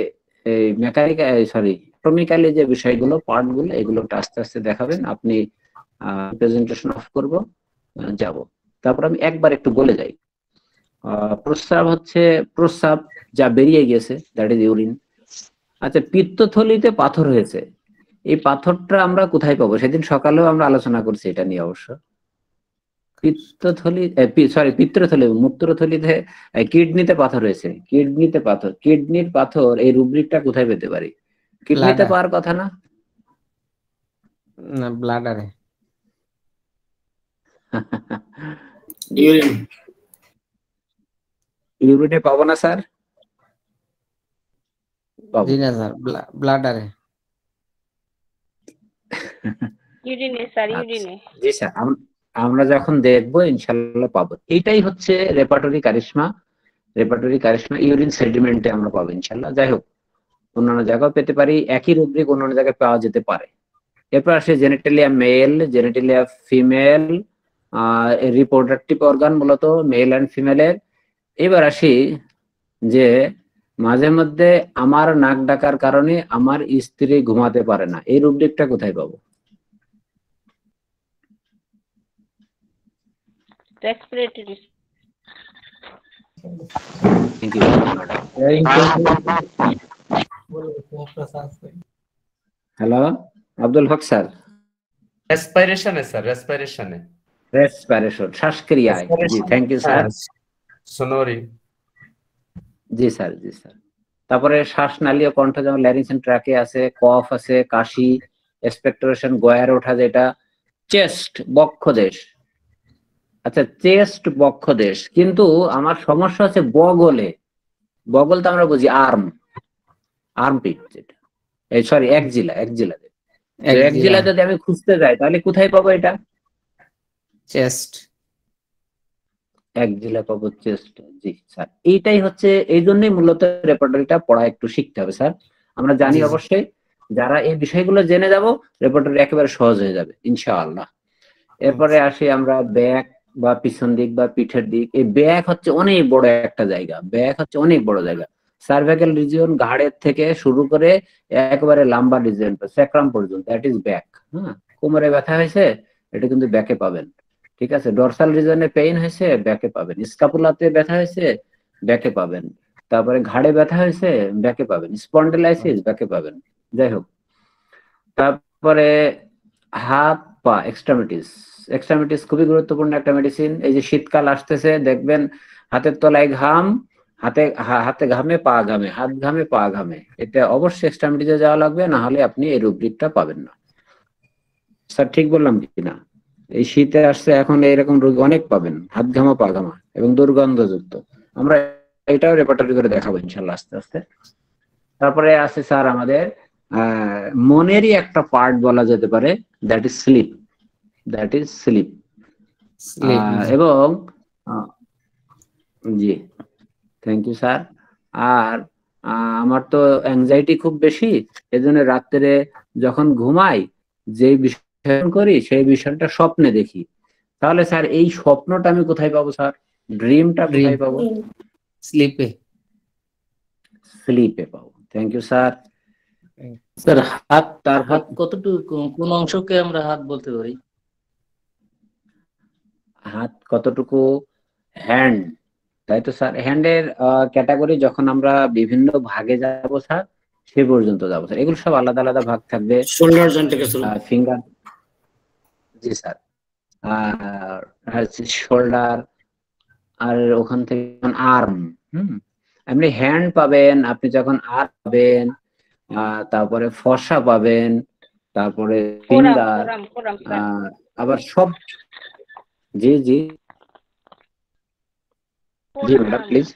মেকানিক্যাল অ্যাটমিক্যালি যে বিষয়গুলো, পার্টগুলো, এগুলো আস্তে আস্তে দেখাবেন। আপনি প্রেজেন্টেশন অফ করব, যাব। তারপর আমি একবার একটু বলে যাই। প্রস্রাব হচ্ছে প্রস্রাব যা বেরিয়ে গেছে, দ্যাট ইজ ইউরিন। আচ্ছা, পিত্তথলিতে পাথর হয়েছে, এই পাথরটা আমরা কোথায় পাবো? সেদিন সকালেও আমরা আলোচনা করছি এটা নিয়ে অবশ্য। পিত্তথলি, মূত্রথলিতে, কিডনিতে পাথর হয়েছে। কিডনিতে পাথর, কিডনির পাথর, এই রুব্রিকটা কোথায় পেতে পারি? কিডনিতে পাওয়ার কথা না? না, ব্লাডারে। ইউরিনে পাবো না স্যার? জি না স্যার, ব্লাডারে। ইউরিনে স্যার, ইউরিনে। জি স্যার, আমরা যখন দেখবো ইনশাল্লাহ পাবো। এইটাই হচ্ছে রেপার্টরি কারিশমা। রেপার্টরি কারিশমা ইউরিন সেডিমেন্টে আমরা পাবো ইনশাল্লাহ। যাই হোক, অন্যান্য জায়গায় পেতে পারি, একই রুব্রিক অন্যান্য জায়গায় পাওয়া যেতে পারে। এরপর আসে genitalia male, genitalia female, reproductive organ মূলত মেল অ্যান্ড ফিমেলের। এবার আসি যে মাঝে মধ্যে আমার নাক ডাকার কারণে আমার স্ত্রী ঘুমাতে পারে না, এই রুব্রিকটা কোথায় পাবো? Respiratory. Thank you madam. Hello Abdul Haque sir. রেসপিরেশনে স্যার, রেসপিরেশনে। রেসপিরেশন, শ্বাসক্রিয়ায়। জি, থ্যাংক ইউ স্যার। সোনোরি। জি স্যার, জি স্যার। তারপরে শ্বাসনালী ও কণ্ঠ, যেমন ল্যারিংস এন্ড ট্র্যাকে আছে, কফ আছে, কাশি, এক্সপেক্টোরেশন, গয়ার ওঠা, যেটা চেস্ট, বক্ষদেশ। আচ্ছা, চেস্ট, বক্ষদেশ। কিন্তু আমার সমস্যা হচ্ছে বগলে। বগল তো আমরা বুঝি আর্মপিট, যেটা একজিলা। একজিলা যদি আমি খুঁজতে যাই তাহলে কোথায় পাবো এটা? চেস্ট। একজিলা পাবো, চেস্ট। জি স্যার, এইটাই হচ্ছে, এই জন্যই মূলত রেপার্টরিটা পড়া একটু শিখতে হবে স্যার। আমরা জানি অবশ্যই, যারা এই বিষয়গুলো জেনে যাব, রেপার্টরি একেবারে সহজ হয়ে যাবে ইনশাআল্লাহ। এরপরে আসি আমরা ব্যাক বা পিছন দিক বা পিঠের দিক। এই ব্যাক হচ্ছে অনেক বড় একটা জায়গা, ব্যাক হচ্ছে অনেক বড় জায়গা। সার্ভাইকাল রিজিয়ন, ঘাড়ের থেকে শুরু করে একেবারে লাম্বার রিজিয়ন, স্যাক্রাম পর্যন্ত, দ্যাট ইজ ব্যাক। হ্যাঁ, কোমরে ব্যথা হয়েছে, এটা কিন্তু ব্যাকে পাবেন। ঠিক আছে, ডরসাল রিজনে পেইন হয়েছে, ব্যাকে পাবেন। স্কাপুলাতে ব্যথা হয়েছে, ব্যাকে পাবেন। তারপরে ঘাড়ে ব্যথা হয়েছে, ব্যাকে পাবেন। স্পন্ডিলাইসিস, ব্যাকে পাবেন। যাই হোক, তারপরে হাত পা, এক্সট্রামিটিস খুবই গুরুত্বপূর্ণ একটা মেডিসিন। এই যে শীতকাল আসতেছে, দেখবেন হাতের তলায় ঘাম, হাতে ঘামে, পা ঘামে, হাত ঘামে, পা ঘামে। এটা অবশ্যই এক্সট্রামিটিসে যাওয়া লাগবে, না হলে আপনি এই রুব্রিকটা পাবেন না। স্যার ঠিক বললাম কিনা? এই শীতে আসছে এখন, এইরকম রোগ অনেক পাবেন, হাত ঘামা, পা ঘামা এবং দুর্গন্ধযুক্ত। আমরা এটাও রেপার্টরি করে দেখাবো ইনশাল্লাহ আস্তে আস্তে। তারপরে আছে স্যার আমাদের মনেরই একটা পার্ট বলা যেতে পারে, দ্যাট ইজ স্লিপ। এবং জি, থ্যাংক ইউ স্যার। আর আমার তো অ্যাংজাইটি খুব বেশি, এজন্য রাত্রে যখন ঘুমাই যে বিষয় করি, সেই বিষয়টা স্বপ্নে দেখি। তাহলে স্যার এই স্বপ্নটা আমি কোথায় পাবো স্যার? ড্রিমটা কোথায় পাবো? স্লিপে। স্লিপে পাবো। Thank you sir. স্যার হাত, তার হাত কতটুকু, কোন অংশকে আমরা হাত বলতে পারি? হাত কতটুকু? হ্যান্ড, তাই তো স্যার। হ্যান্ডের ক্যাটাগরি যখন আমরা বিভিন্ন ভাগে যাব স্যার, সে পর্যন্ত যাবো স্যার। এগুলো সব আলাদা আলাদা ভাগ থাকবে। শোল্ডার জয়েন্ট থেকে শুরু। ফিঙ্গার, জি স্যার। আর শোল্ডার, আর ওখান থেকে আর্ম। আপনি হ্যান্ড পাবেন, আপনি যখন আর্ম পাবেন, তারপরে ফসা পাবেন, তারপরে ফিঙ্গার, আবার সব। জি জি জি ম্যাডাম প্লিজ।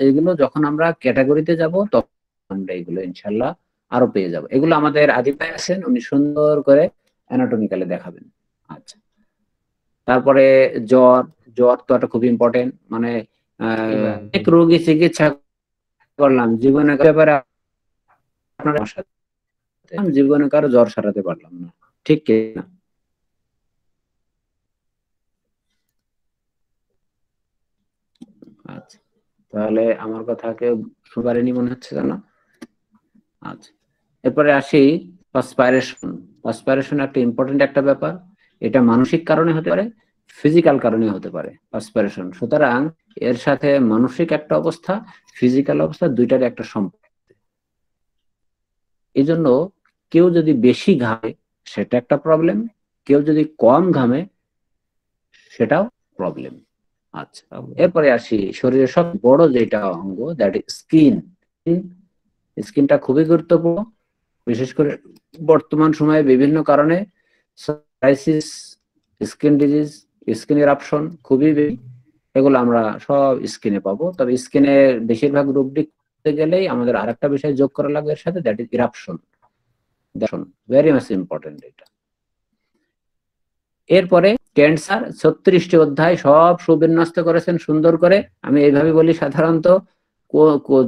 এইগুলো যখন আমরা ক্যাটাগরিতে যাব তখন আমরা এগুলো ইনশাল্লাহ আরো পেয়ে যাব। এগুলো আমাদের আদিব ভাই আছেন, উনি সুন্দর করে অ্যানাটমিক্যালি দেখাবেন। আচ্ছা, তারপরে জ্বর। জ্বর তো একটা খুব ইম্পর্টেন্ট, মানে এক রোগী চিকিৎসা করলাম, জীবনের ব্যাপারে জীবনে কারো জ্বর সারাতে পারলাম না, ঠিক কিনা? আচ্ছা, তাহলে আমার কথা কেউ শুনবারেনি মনে হচ্ছে না। আচ্ছা, এরপরে আসি পাসপাইরেশন। পাসপাইরেশন একটা ইম্পর্টেন্ট একটা ব্যাপার। এটা মানসিক কারণে হতে পারে, ফিজিক্যাল কারণে হতে পারে পাসপাইরেশন। সুতরাং এর সাথে মানসিক একটা অবস্থা, ফিজিক্যাল অবস্থা, দুইটার একটা সম্পর্ক। এই জন্য কেউ যদি বেশি ঘামে সেটা একটা প্রবলেম, কেউ যদি কম ঘামে সেটাও প্রবলেম। আচ্ছা, এরপরে আসি শরীরের সব বড় যেটা অঙ্গ, দ্যাট ইজ স্কিন। স্কিনটা খুবই গুরুত্বপূর্ণ, বিশেষ করে বর্তমান সময়ে বিভিন্ন কারণে psoriasis, skin disease, skin eruption খুবই বেশি। এগুলো আমরা সব স্কিনে পাবো। তবে স্কিনের বেশিরভাগ রুব্রিক করতে গেলেই আমাদের আরেকটা বিষয় যোগ করা লাগবে এর সাথে, that is eruption. Very much important এটা। এরপরে ক্যান্সার, 36টি অধ্যায় সব সুবিন্যস্ত করেছেন সুন্দর করে। আমি এইভাবে বলি সাধারণত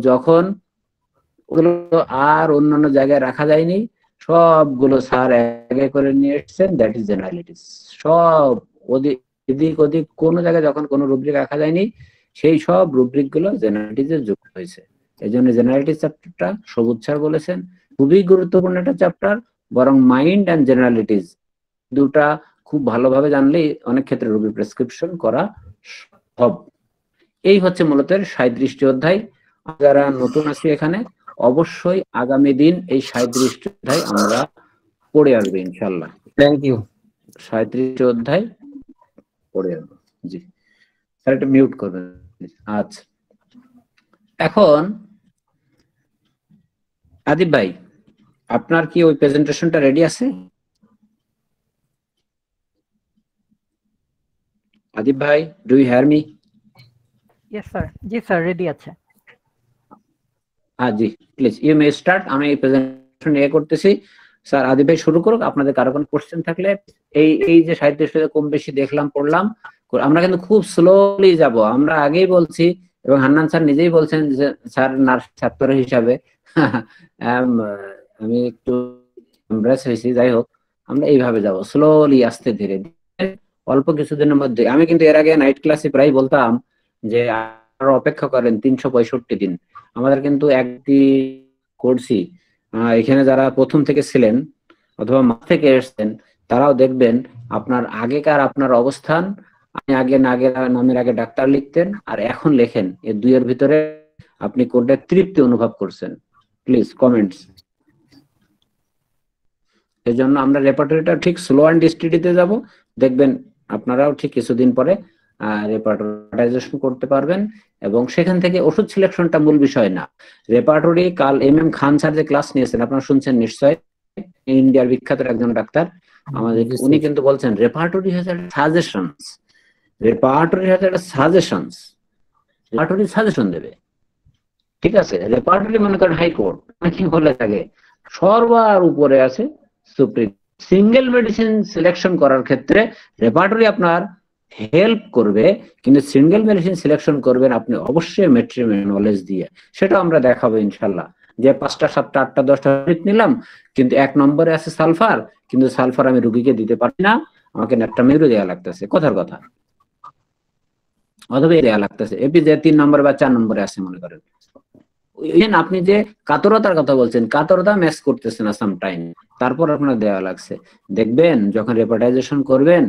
যখন ওগুলো আর অন্যান্য জায়গায় রাখা যায়নি, সবগুলো স্যার আগে করে নিয়ে এসেছেন, দ্যাট ইজ জেনারেলিটিস। সব এদিক ওদিক কোনো জায়গায় যখন কোনো রুব্রিক রাখা যায়নি, সেই সব রুব্রিক গুলো জেনারেলিটিসে যুক্ত হয়েছে। এই জন্য জেনারেলিটিস চ্যাপ্টারটা সবুজ স্যার বলেছেন খুবই গুরুত্বপূর্ণ একটা চ্যাপ্টার। বরং মাইন্ড অ্যান্ড জেনারেলিটিস দুটা খুব ভালোভাবে জানলেই অনেক ক্ষেত্রে রোগী প্রেসক্রিপশন করা সম্ভব। এই হচ্ছে মূলত 37টি অধ্যায়। যারা নতুন আছি এখানে, অবশ্যই আগামী দিন এই 37টি অধ্যায় আমরা পড়ে আসবো ইনশাল্লাহ। Thank you. 37টি অধ্যায় পড়ে আসবো। জি স্যার, এটা মিউট করবেন। আচ্ছা, এখন আদিব ভাই, আপনার কি ওই প্রেজেন্টেশনটা রেডি আছে? আদিব ভাই, do you hear me? Yes sir. জি স্যার, রেডি আছে। হ্যাঁ জি, প্লিজ ইউ মে স্টার্ট। আমি এই প্রেজেন্টেশন করতেছি। স্যার আদিব ভাই শুরু করুক। আপনাদের কারো কোনো কোশ্চেন থাকলে, এই যে সাহিত্যে কম বেশি দেখলাম পড়লাম, আমরা কিন্তু খুব স্লোলি যাব। আমরা আগেই বলছি, এবং হান্নান স্যার নিজেই বলছেন যে স্যার নার্স ছাত্র হিসাবে আমি একটু এমব্রেস হয়েছি। যাই হোক, আমরা এইভাবে যাব স্লোলি, আস্তে ধীরে। অল্প কিছুদিনের মধ্যে, আমি কিন্তু এর আগে নাইট ক্লাসে প্রায় বলতাম যে আর অপেক্ষা করেন 365 দিন। আমাদের কিন্তু একদিন করছি। এখানে যারা প্রথম থেকে ছিলেন অথবা মাঝ থেকে এসছেন, তারাও দেখবেন আপনার আগেকার আপনার অবস্থান, আপনি নামের আগে ডাক্তার লিখতেন আর এখন লেখেন, এই দুইয়ের ভিতরে আপনি কোনটা তৃপ্তি অনুভব করছেন? Please comments. এই জন্য আমরা রেপার্টরিটা ঠিক স্লো অ্যান্ড স্টেডিতে যাব। দেখবেন আপনারাও ঠিক কিছুদিন পরে রেপার্টরাইজেশন করতে পারবেন, এবং সেখান থেকে ওষুধ সিলেকশনটা মূল বিষয় না। রেপার্টরি কাল MM খান স্যার যে ক্লাস নিয়েছেন আপনারা শুনছেন নিশ্চয়, ইন্ডিয়ার বিখ্যাত একজন ডাক্তার আমাদের, উনি কিন্তু বলছেন repertory has suggestions. Repertory has suggestions, repertory suggestion দেবে। ঠিক আছে, রেপার্টরি মনে করেন হাইকোর্ট কি বলে থাকে, সর্বার উপরে আছে সুপ্রিম। সিঙ্গেল মেডিসিন সিলেকশন করার ক্ষেত্রে রেপার্টরি আপনার হেল্প করবে, কিন্তু সিঙ্গেল মেডিসিন সিলেকশন করবেন আপনি অবশ্যই মেট্রিক নলেজ দিয়ে। সেটা আমরা দেখাবো ইনশাল্লাহ। যে 5টা 7টা 8টা 10টা ইউনিট নিলাম, কিন্তু 1 নম্বরে আছে সালফার, কিন্তু সালফার আমি রোগীকে দিতে পারি না, আমাকে ন্যাপটামিউরো দেওয়া লাগতেছে, কথার কথা, অথবা দেওয়া লাগতেছে এপি যে 3 নম্বরে বা 4 নম্বরে আছে মনে করেন। আপনি যে কাতরতার কথা বলছেন, কাতরতা ম্যাচ করতেছে না সামটাইম, তারপর আপনার দেওয়া লাগছে। দেখবেন যখন রেপার্টাইজেশন করবেন,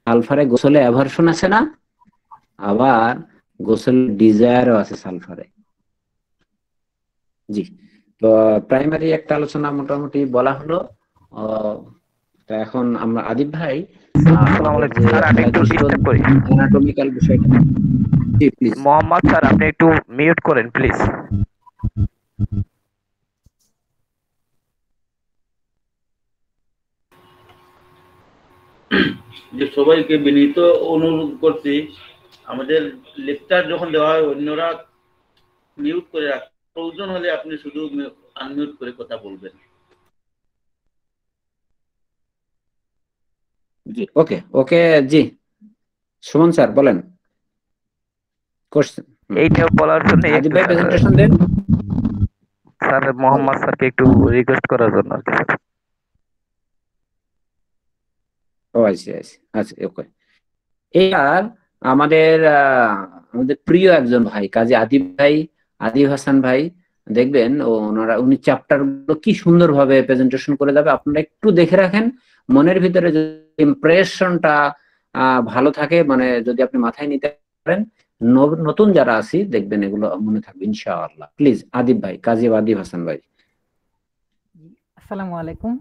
সালফারে গোসলে অ্যাভারশন আছে না, আবার গোসল ডিজায়ারও আছে সালফারে। জি, তো প্রাইমারি একটা আলোচনা মোটামুটি বলা হলো। তো এখন আমরা আদিব ভাই আসসালামু আলাইকুম স্যার, আমি একটু ডিস্টার্ব করি অ্যানাটমিক্যাল বিষয়টা, জি প্লিজ মোহাম্মদ স্যার, আপনি একটু মিউট করেন প্লিজ। যে সবাইকে বিনীত অনুরোধ করছি, আমাদের লেকচার যখন দেওয়া হয় অন্যরা মিউট করে রাখ, প্রয়োজন হলে আপনি শুধু আনমিউট করে কথা বলবেন। জি ওকে ওকে। জি সুমন স্যার বলেন কোশ্চেন। এইটা বলার জন্য আদিব ভাই প্রেজেন্টেশন দেন স্যার, মোহাম্মদ স্যারকে একটু রিকোয়েস্ট করার জন্য আর কি। ও আচ্ছা আচ্ছা ওকে। এবার আমাদের আমাদের প্রিয় একজন ভাই কাজী আদিব ভাই, আদিব হাসান ভাই, দেখবেন উনি চ্যাপ্টার গুলো কি সুন্দরভাবে প্রেজেন্টেশন করে যাবে, আপনারা একটু দেখে রাখেন, মনের ভিতরে যদি ইমপ্রেশনটা ভালো থাকে, মানে যদি আপনি মাথায় নিতে পারেন, নতুন যারা আছি দেখবেন এগুলো মনে থাকবে ইনশাআল্লাহ। প্লিজ আদিব ভাই, কাজী আদিব হাসান ভাই। আসসালামু আলাইকুম।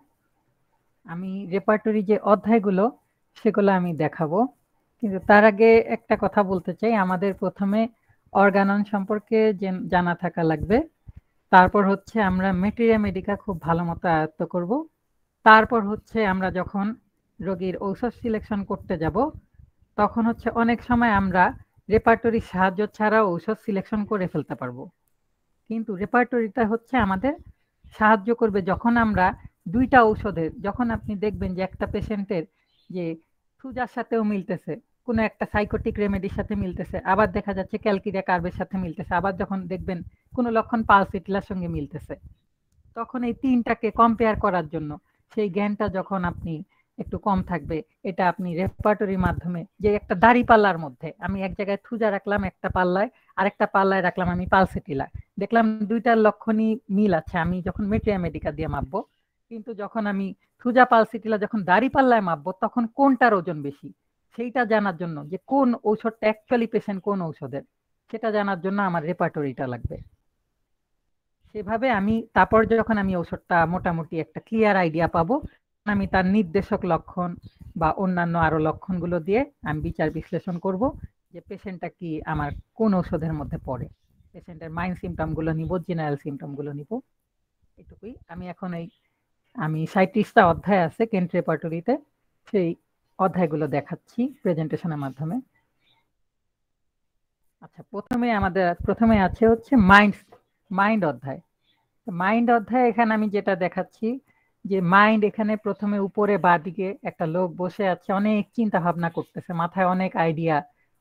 আমি রেপার্টরি যে অধ্যায়গুলো সেগুলো আমি দেখাবো, কিন্তু তার আগে একটা কথা বলতে চাই। আমাদের প্রথমে অর্গানন সম্পর্কে জানা থাকা লাগবে, তারপর হচ্ছে আমরা ম্যাটেরিয়া মেডিকা খুব ভালো মতো আয়ত্ত করব, তারপর হচ্ছে আমরা যখন রোগীর ঔষধ সিলেকশন করতে যাব তখন হচ্ছে অনেক সময় আমরা রেপার্টরি সাহায্য ছাড়া ঔষধ সিলেকশন করে ফেলতে পারবো। কিন্তু রেপার্টরিটা হচ্ছে আমাদের সাহায্য করবে যখন আমরা দুইটা ঔষধের, যখন আপনি দেখবেন যে একটা পেশেন্টের যে থুজার সাথেও মিলতেছে, কোনো একটা সাইকোটিক রেমেডির সাথে মিলতেছে, আবার দেখা যাচ্ছে ক্যালকিরিয়া কার্বের সাথে মিলতেছে, আবার যখন দেখবেন কোনো লক্ষণ পালসিটিলার সঙ্গে মিলতেছে, তখন এই তিনটাকে কম্পেয়ার করার জন্য সেই জ্ঞানটা যখন আপনি একটু কম থাকবে, এটা আপনি রেপার্টরির মাধ্যমে, যে একটা দাড়ি পাল্লার মধ্যে আমি এক জায়গায় থুজা রাখলাম একটা পাল্লায়, আরেকটা পাল্লায় রাখলাম আমি পালসিটিলা, দেখলাম দুইটার লক্ষণই মিল আছে, আমি যখন ম্যাটেরিয়া মেডিকা দিয়ে মাপবো, কিন্তু যখন আমি থুজা পালসিটিলা যখন দাড়ি পাল্লায় মাপবো তখন কোনটার ওজন বেশি সেইটা জানার জন্য, যে কোন ঔষধটা অ্যাকচুয়ালি পেশেন্ট কোন ঔষধের, সেটা জানার জন্য আমার রেপার্টরিটা লাগবে। সেভাবে আমি তারপর যখন আমি ঔষধটা মোটামুটি একটা ক্লিয়ার আইডিয়া পাবো, আমি তার নির্দেশক লক্ষণ বা অন্যান্য আরো লক্ষণগুলো দিয়ে আমি বিচার বিশ্লেষণ করব যে পেশেন্টটা কি আমার কোন ঔষধের মধ্যে পড়ে, পেশেন্টের মাইন্ড সিমটম গুলো নিব, জেনারেল সিমটম গুলো নিব, এটুকুই। আমি এখন আমি 37টা অধ্যায় আছে কেন্ট রেপার্টরিতে, সেই অধ্যায়গুলো দেখাচ্ছি প্রেজেন্টেশনের মাধ্যমে। আচ্ছা, প্রথমে আছে হচ্ছে মাইন্ড অধ্যায়। মাইন্ড অধ্যায় এখানে আমি যেটা দেখাচ্ছি যে মাইন্ড, এখানে প্রথমে উপরে বাঁদিকে একটা লোক বসে আছে, অনেক চিন্তা ভাবনা করতেছে, মাথায় অনেক আইডিয়া,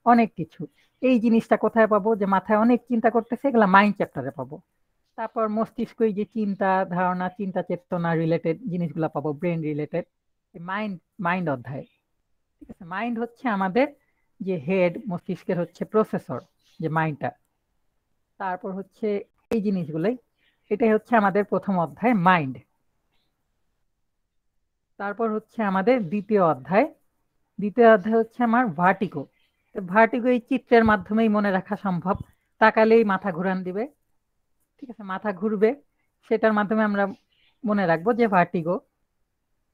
অনেক কিছু। এই জিনিসটা কোথায় পাবো, যে মাথায় অনেক চিন্তা করতেছে, এগুলা মাইন্ড চ্যাপ্টারে পাবো। তারপর মস্তিষ্ক, এই যে চিন্তা ধারণা, চিন্তা চেতনা রিলেটেড জিনিসগুলো পাবো, ব্রেন রিলেটেড, মাইন্ড অধ্যায়। ঠিক আছে, মাইন্ড হচ্ছে আমাদের যে হেড, মস্তিষ্কের হচ্ছে প্রসেসর, যে মাইন্ডটা। তারপর হচ্ছে এই জিনিসগুলোই, এটাই হচ্ছে আমাদের প্রথম অধ্যায় মাইন্ড। তারপর হচ্ছে আমাদের দ্বিতীয় অধ্যায় হচ্ছে আমার ভার্টিগো। ভার্টিগো এই চিত্রের মাধ্যমেই মনে রাখা সম্ভব, তাকালেই মাথা ঘুরান দিবে, ঠিক আছে, মাথা ঘুরবে, সেটার মাধ্যমে আমরা মনে রাখবো যে ভার্টিগো।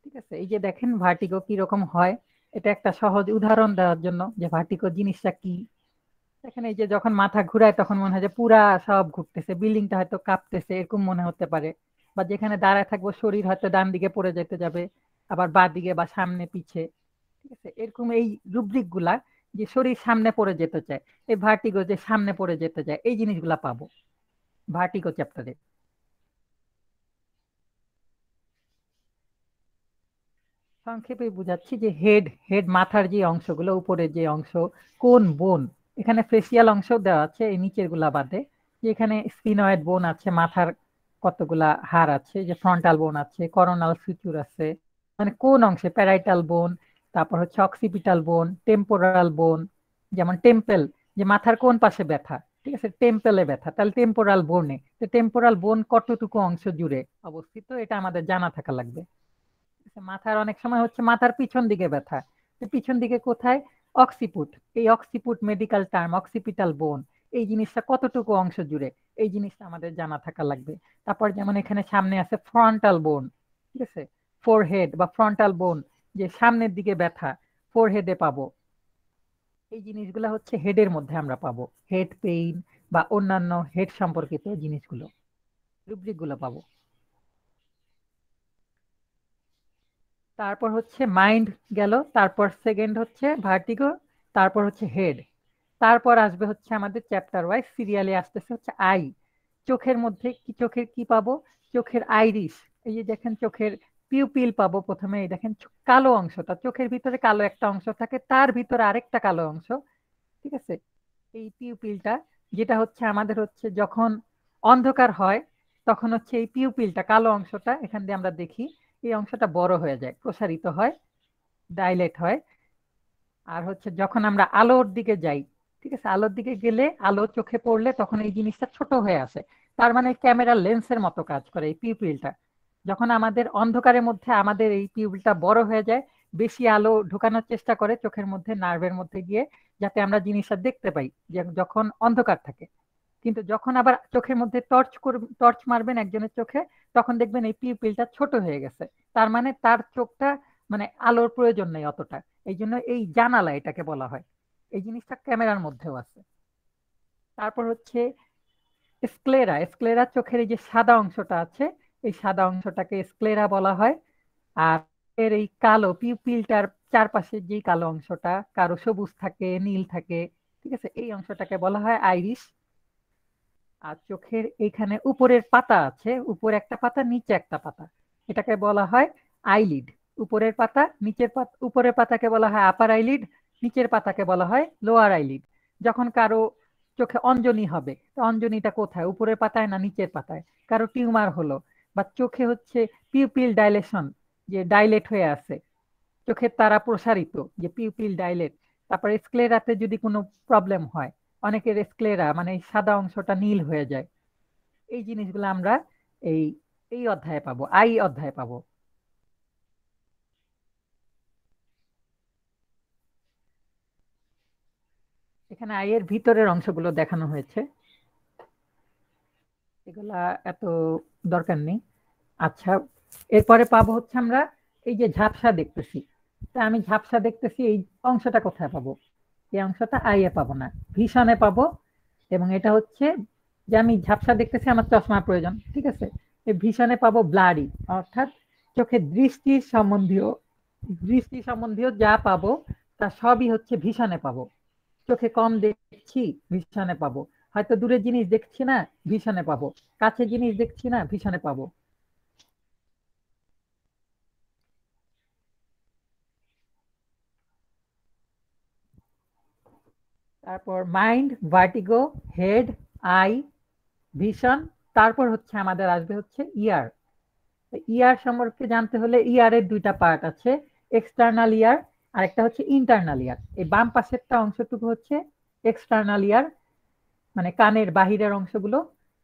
ঠিক আছে, এই যে দেখেন ভার্টিগো কি রকম হয়, এটা একটা সহজ উদাহরণ দেওয়ার জন্য যে ভার্টিগো জিনিসটা কি। এখানে এই যে যখন মাথা ঘুরায় তখন মনে হয় যে পুরা সব ঘুরতেছে, বিল্ডিংটা হয়তো কাঁপতেছে, এরকম মনে হতে পারে। বা যেখানে দাঁড়ায় থাকবো শরীর হয়তো ডান দিকে পড়ে যেতে যাবে, আবার বাঁ দিকে বা সামনে পিছে, ঠিক আছে, এরকম এই রুব্রিক গুলা, যে শরীর সামনে পড়ে যেতে চায়, এই ভার্টিগো যে সামনে পড়ে যেতে চায়, এই জিনিসগুলা পাবো ভার্টিগো চ্যাপ্টারে। সংক্ষেপে বুঝাচ্ছি যে হেড মাথার যে অংশগুলো, উপরে যে অংশ, কোন বোন, এখানে ফেসিয়াল অংশ দেওয়া আছে এই নিচের গুলা বাদে, যে এখানে স্পিনয়েড বোন আছে মাথার কতগুলা হাড় আছে, যে ফ্রন্টাল বোন আছে, করোনাল ফিউচার আছে, মানে কোন অংশে, প্যারাইটাল বোন, তারপর হচ্ছে অক্সিপিটাল বোন, টেম্পোরাল বোন, যেমন টেম্পেল, যে মাথার কোন পাশে ব্যথা, ঠিক আছে, টেম্পেলে ব্যথা, তাহলে টেম্পোরাল বোনে, তো টেম্পোরাল বোন কতটুকু অংশ জুড়ে অবস্থিত এটা আমাদের জানা থাকা লাগবে। মাথার অনেক সময় হচ্ছে মাথার পিছন দিকে ব্যথা, তো পিছন দিকে কোথায়, অক্সিপুট, এই অক্সিপুট মেডিকেল টার্ম, অক্সিপিটাল বোন, এই জিনিসটা কতটুকু অংশ জুড়ে, এই জিনিসটা আমাদের জানা থাকা লাগবে। তারপর যেমন এখানে সামনে আছে ফ্রন্টাল বোন, ঠিক আছে, ফোরহেড বা ফ্রন্টাল বোন, যে সামনের দিকে ব্যথা, ফোরহেডে পাবো, এই জিনিসগুলো হচ্ছে হেডের মধ্যে আমরা পাবো, হেড পেইন বা অন্যান্য হেড সম্পর্কিত জিনিসগুলো, রুব্রিক গুলো পাবো। তারপর হচ্ছে মাইন্ড গেল, তারপর সেকেন্ড হচ্ছে ভার্টিগো, তারপর হচ্ছে হেড, তারপর আসবে হচ্ছে আমাদের চ্যাপ্টার ওয়াইজ সিরিয়ালে আসতেছে হচ্ছে আই। চোখের মধ্যে কি, চোখের কি পাবো, চোখের আইরিশ, এই যে দেখেন চোখের পিউপিল পাবো প্রথমে, এই দেখেন কালো অংশটা, চোখের ভিতরে কালো একটা অংশ থাকে, তার ভিতরে আরেকটা কালো অংশ, ঠিক আছে, এই পিউপিলটা, যেটা হচ্ছে আমাদের হচ্ছে যখন অন্ধকার হয় তখন হচ্ছে এই পিউপিলটা, কালো অংশটা এখান দিয়ে আমরা দেখি, এই অংশটা বড় হয়ে যায়, প্রসারিত হয়, ডাইলেট হয়। আর হচ্ছে যখন আমরা আলোর দিকে যাই, ঠিক আছে, আলোর দিকে গেলে আলো চোখে পড়লে তখন এই জিনিসটা ছোট হয়ে আসে, তার মানে ক্যামেরার লেন্সের মতো কাজ করে এই পিউপিলটা। যখন আমাদের অন্ধকারের মধ্যে আমাদের এই পিউপিলটা বড় হয়ে যায়, বেশি আলো ঢোকানোর চেষ্টা করে চোখের মধ্যে, নার্ভের মধ্যে গিয়ে, যাতে আমরা জিনিসটা দেখতে পাই যখন অন্ধকার থাকে। কিন্তু যখন আবার চোখের মধ্যে টর্চ মারবেন একজনের চোখে, তখন দেখবেন এই পিউপিলটা ছোট হয়ে গেছে, তার মানে তার চোখটা, মানে আলোর প্রয়োজন নেই অতটা, এই জন্য এই জানালা এটাকে বলা হয়। এই জিনিসটা ক্যামেরার মধ্যেও আছে। তারপর হচ্ছে স্ক্লেরা, স্ক্লেরা চোখের এই যে সাদা অংশটা আছে, এই সাদা অংশটাকে স্ক্লেরা বলা হয়। আর এর এই কালো পিউপিলটার চারপাশে যে কালো অংশটা, কারো সবুজ থাকে, নীল থাকে, ঠিক আছে, এই অংশটাকে বলা হয় আইরিশ। আর চোখের এইখানে উপরের পাতা আছে, উপরে একটা পাতা, নিচে একটা পাতা, এটাকে বলা হয় আইলিড। উপরের পাতা, নিচের পাতা, উপরের পাতাকে বলা হয় আপার আইলিড, নিচের পাতাকে বলা হয় লোয়ার আইলিড। যখন কারো চোখে অঞ্জনি হবে, তো অঞ্জনিটা কোথায়, উপরের পাতায় না নিচের পাতায়? কারো টিউমার হলো বা চোখে হচ্ছে পিউপিল ডাইলেশন, যে ডাইলেট হয়ে আছে, চোখের তারা প্রসারিত, যে পিউপিল ডাইলেট। তারপরে স্ক্লেরাতে যদি কোনো প্রবলেম হয়, অনেকের স্ক্লেরা মানে এই সাদা অংশটা নীল হয়ে যায়, এই জিনিসগুলো আমরা এই এই অধ্যায়ে পাবো, আই অধ্যায়ে পাবো। এখানে আইয়ের ভিতরের অংশগুলো দেখানো হয়েছে, এগুলা এত দরকার নেই। আচ্ছা, এরপরে পাবো হচ্ছে আমরা এই যে ঝাপসা দেখতেছি, তা আমি ঝাপসা দেখতেছি, এই অংশটা কোথায় পাবো? এই অংশটা আইয়ে পাবো না, ভিশনে পাবো। এবং এটা হচ্ছে যে আমি ঝাপসা দেখতেছি, আমার চশমার প্রয়োজন, ঠিক আছে, এই ভিশনে পাবো ব্লাডি, অর্থাৎ চোখের দৃষ্টি সম্বন্ধীয় যা পাবো তা সবই হচ্ছে ভিশনে পাবো। চোখে কম দেখছি, ভিশনে পাবো, হয়তো দূরের জিনিস দেখছি না, ভিশনে পাবো, কাছে জিনিস দেখছি না, ভিশনে পাবো। তারপর mind, vertigo, head, eye, vision, তারপর হচ্ছে আমাদের আসবে হচ্ছে ইয়ার। ইয়ার সম্পর্কে জানতে হলে ইয়ারের দুইটা পার্ট আছে, এক্সটার্নাল ইয়ার আর একটা হচ্ছে ইন্টারনাল ইয়ার। এই বাম পাশেরটা অংশটুকু হচ্ছে এক্সটার্নাল ইয়ার, মানে কানের বাহিরের অংশগুলো,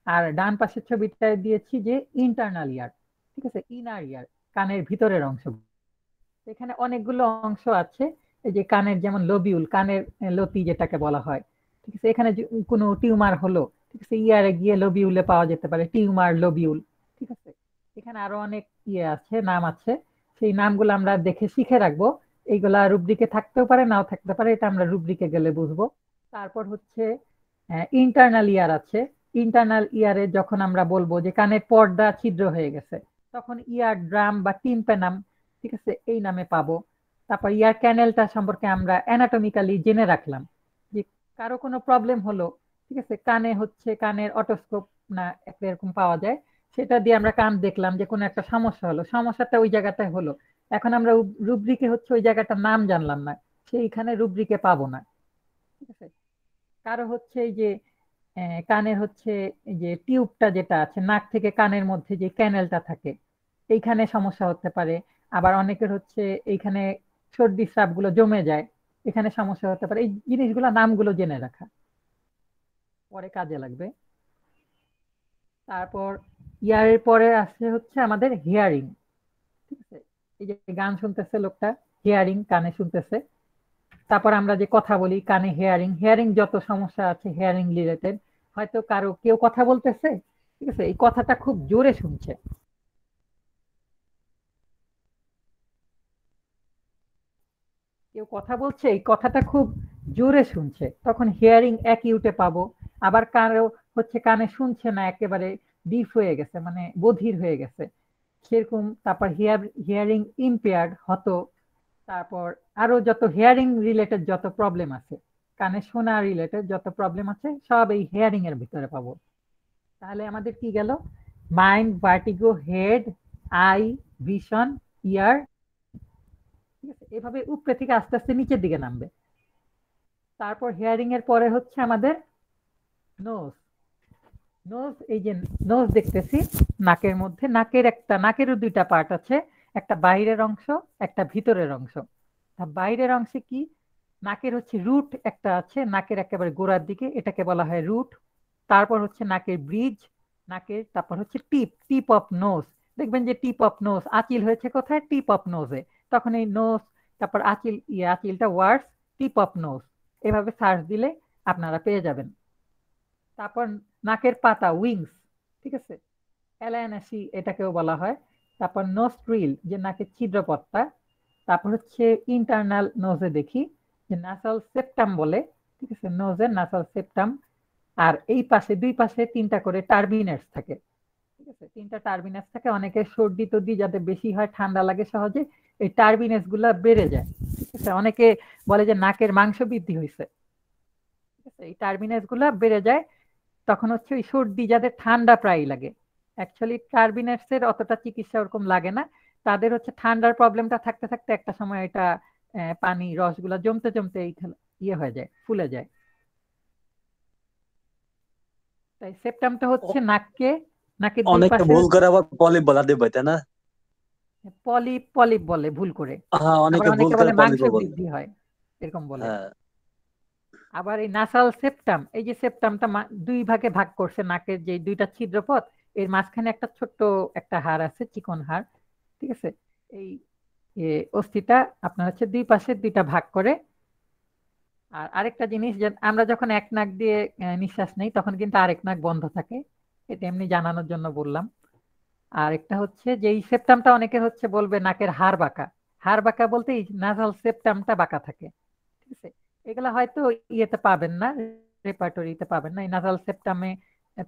আর ডান পাশের ছবিটা দিয়েছি যে ইন্টারনাল ইয়ার, ঠিক আছে, ইনার ইয়ার, কানের ভিতরের অংশগুলো। এখানে অনেকগুলো অংশ আছে, এই যে কানের যেমন লোবিউল, কানের লতি যেটাকে বলা হয়, ঠিক আছে, এখানে কোনো টিউমার হলো, ঠিক আছে, ইয়ারে গিয়ে লোবিউলে পাওয়া যেতে পারে টিউমার, লোবিউল, ঠিক আছে। এখানে আরো অনেক ইয়ে আছে, নাম আছে, সেই নামগুলো আমরা দেখে শিখে রাখবো। এইগুলা রুব্রিকে থাকতেও পারে, নাও থাকতে পারে, এটা আমরা রুব্রিকে গেলে বুঝবো। তারপর হচ্ছে ইন্টারনাল ইয়ার আছে। ইন্টারনাল ইয়ারে যখন আমরা বলবো যে কানের পর্দা ছিদ্র হয়ে গেছে, তখন ইয়ার ড্রাম বা টিম্প্যানাম, ঠিক আছে, এই নামে পাবো। তারপর ইয়ার ক্যানেলটা সম্পর্কে আমরা অ্যানাটমিক্যালি জেনে রাখলাম, যে কারো কোনো প্রবলেম হলো, ঠিক আছে, কানে হচ্ছে, কানের অটোস্কোপ না একটা এরকম পাওয়া যায়, সেটা দিয়ে আমরা কান দেখলাম যে কোনো একটা সমস্যা হলো, সমস্যাটা ওই জায়গাটায় হলো, এখন আমরা রুব্রিকে হচ্ছে ওই জায়গাটার নাম জানলাম না, সেইখানে রুব্রিকে পাবো না, ঠিক আছে। কারো হচ্ছে এই যে কানের হচ্ছে এই যে টিউবটা যেটা আছে নাক থেকে কানের মধ্যে যে ক্যানেলটা থাকে এইখানে সমস্যা হতে পারে। আবার অনেকের হচ্ছে এইখানে সর্দি স্রাব গুলো জমে যায়, এখানে সমস্যা হতে পারে। এই জিনিসগুলো নামগুলো জেনে রাখা পরে কাজে লাগবে। তারপর ইয়ারের পরে আসছে হচ্ছে আমাদের হিয়ারিং। ঠিক আছে, এই যে গান শুনতেছে লোকটা, হিয়ারিং কানে শুনতেছে। তারপর আমরা যে কথা বলি কানে হিয়ারিং, হিয়ারিং যত সমস্যা আছে হিয়ারিং রিলেটেড, হয়তো কারো কেউ কথা বলতেছে, ঠিক আছে, এই কথাটা খুব জোরে শুনছে, কেউ কথা বলছে এই কথাটা খুব জোরে শুনছে, তখন হিয়ারিং অ্যাকিউটে পাবো। আবার কারো হচ্ছে কানে শুনছে না, একেবারে ডিফ হয়ে গেছে, মানে বধির হয়ে গেছে সেরকম। তারপর হিয়ারিং ইম্পেয়ার্ড হতো। তারপর আরো যত হিয়ারিং রিলেটেড যত প্রবলেম আছে, কানে শোনা রিলেটেড যত প্রবলেম আছে সব এই হিয়ারিং এর ভিতরে পাবো। তাহলে আমাদের কি গেল? Mind, vertigo, head, eye, vision, ear. ঠিক আছে, এভাবে উপরে থেকে আস্তে আস্তে নিচের দিকে নামবে। তারপর হিয়ারিং এর পরে হচ্ছে আমাদের নোজ। নোজ, এই যে নোজ দেখতেছি নাকের মধ্যে, নাকেরও দুইটা পার্ট আছে, একটা বাইরের অংশ একটা ভিতরের অংশ। বাইরের অংশে কি, নাকের হচ্ছে রুট একটা আছে, নাকের একেবারে গোড়ার দিকে, এটাকে বলা হয় রুট। তারপর হচ্ছে নাকের ব্রিজ, তারপর হচ্ছে টিপ অফ নোজ। দেখবেন যে টিপ অফ নোজ, আঁচিল হয়েছে কোথায়? টিপ অফ নোজে। তখন এই নোজ, তারপর আঁচিলটা ওয়ার্ডস টিপ অফ নোজ, এভাবে সার্চ দিলে আপনারা পেয়ে যাবেন। তারপর নাকের পাতা, উইংস, ঠিক আছে, অ্যালানাসি এটাকেও বলা হয়। তারপর নোস্ট্রিল, যে নাকের ছিদ্রপথটা। তারপর হচ্ছে ইন্টারনাল নোজে দেখি যে নাসাল সেপ্টাম বলে, ঠিক আছে, নোজের নাসাল সেপ্টাম। আর এই পাশে দুই পাশে তিনটা করে টার্বিনেটস থাকে, ঠিক আছে, তিনটা টার্বিনেটস থাকে। অনেকের সর্দি টর্দি যাদের বেশি হয়, ঠান্ডা লাগে সহজে, এই টার্বিনেটস গুলা বেড়ে যায়, ঠিক আছে। অনেকে বলে যে নাকের মাংস বৃদ্ধি হয়েছে, ঠিক আছে, এই টার্বিনেটস গুলা বেড়ে যায়। তখন হচ্ছে ওই সর্দি যাদের ঠান্ডা প্রায় লাগে, অ্যাকচুয়ালি টার্বিনেটস এর অতটা চিকিৎসা ওরকম লাগে না, তাদের হচ্ছে ঠান্ডার প্রবলেমটা থাকতে থাকতে একটা সময় এটা পানি রসগুলা জমতে জমতে ইয়ে হয়ে যায়, ফুলে যায়। তাই সেপ্টামটা হচ্ছে নাকের দুই অনেকে পাশে ভুল করে আবার পলিপ বলা দেবে, তাই না? পলিপ বলে ভুল করে। হ্যাঁ, আবার অনেকে ভুল অনেকে করে বলে মাংস পলিপ বলে। বৃদ্ধি হয়, এরকম বলে। হ্যাঁ, আবার এই নাসাল সেপ্টাম, এই যে সেপ্টামটা দুই ভাগে ভাগ করছে, নাকের যে দুইটা ছিদ্রপথ, এর মাঝখানে একটা ছোট্ট একটা হাড় আছে, চিকন হাড়, ঠিক আছে। এই অস্থিটা আপনার হচ্ছে দুই পাশে দুইটা ভাগ করে। আর আরেকটা জিনিস, যে আমরা যখন এক নাক দিয়ে নিঃশ্বাস নেই তখন কিন্তু আরেক নাক বন্ধ থাকে, এটা এমনি জানানোর জন্য বললাম। আর একটা হচ্ছে যে এই সেপ্টামটা অনেকের হচ্ছে বলবে নাকের হাড় বাঁকা, হাড় বাঁকা বলতে এই নাসাল সেপ্টামটা বাঁকা থাকে, ঠিক আছে। এগুলা হয়তো ইয়েতে পাবেন না, রেপার্টরিতে পাবেন না, এই নাসাল সেপ্টামে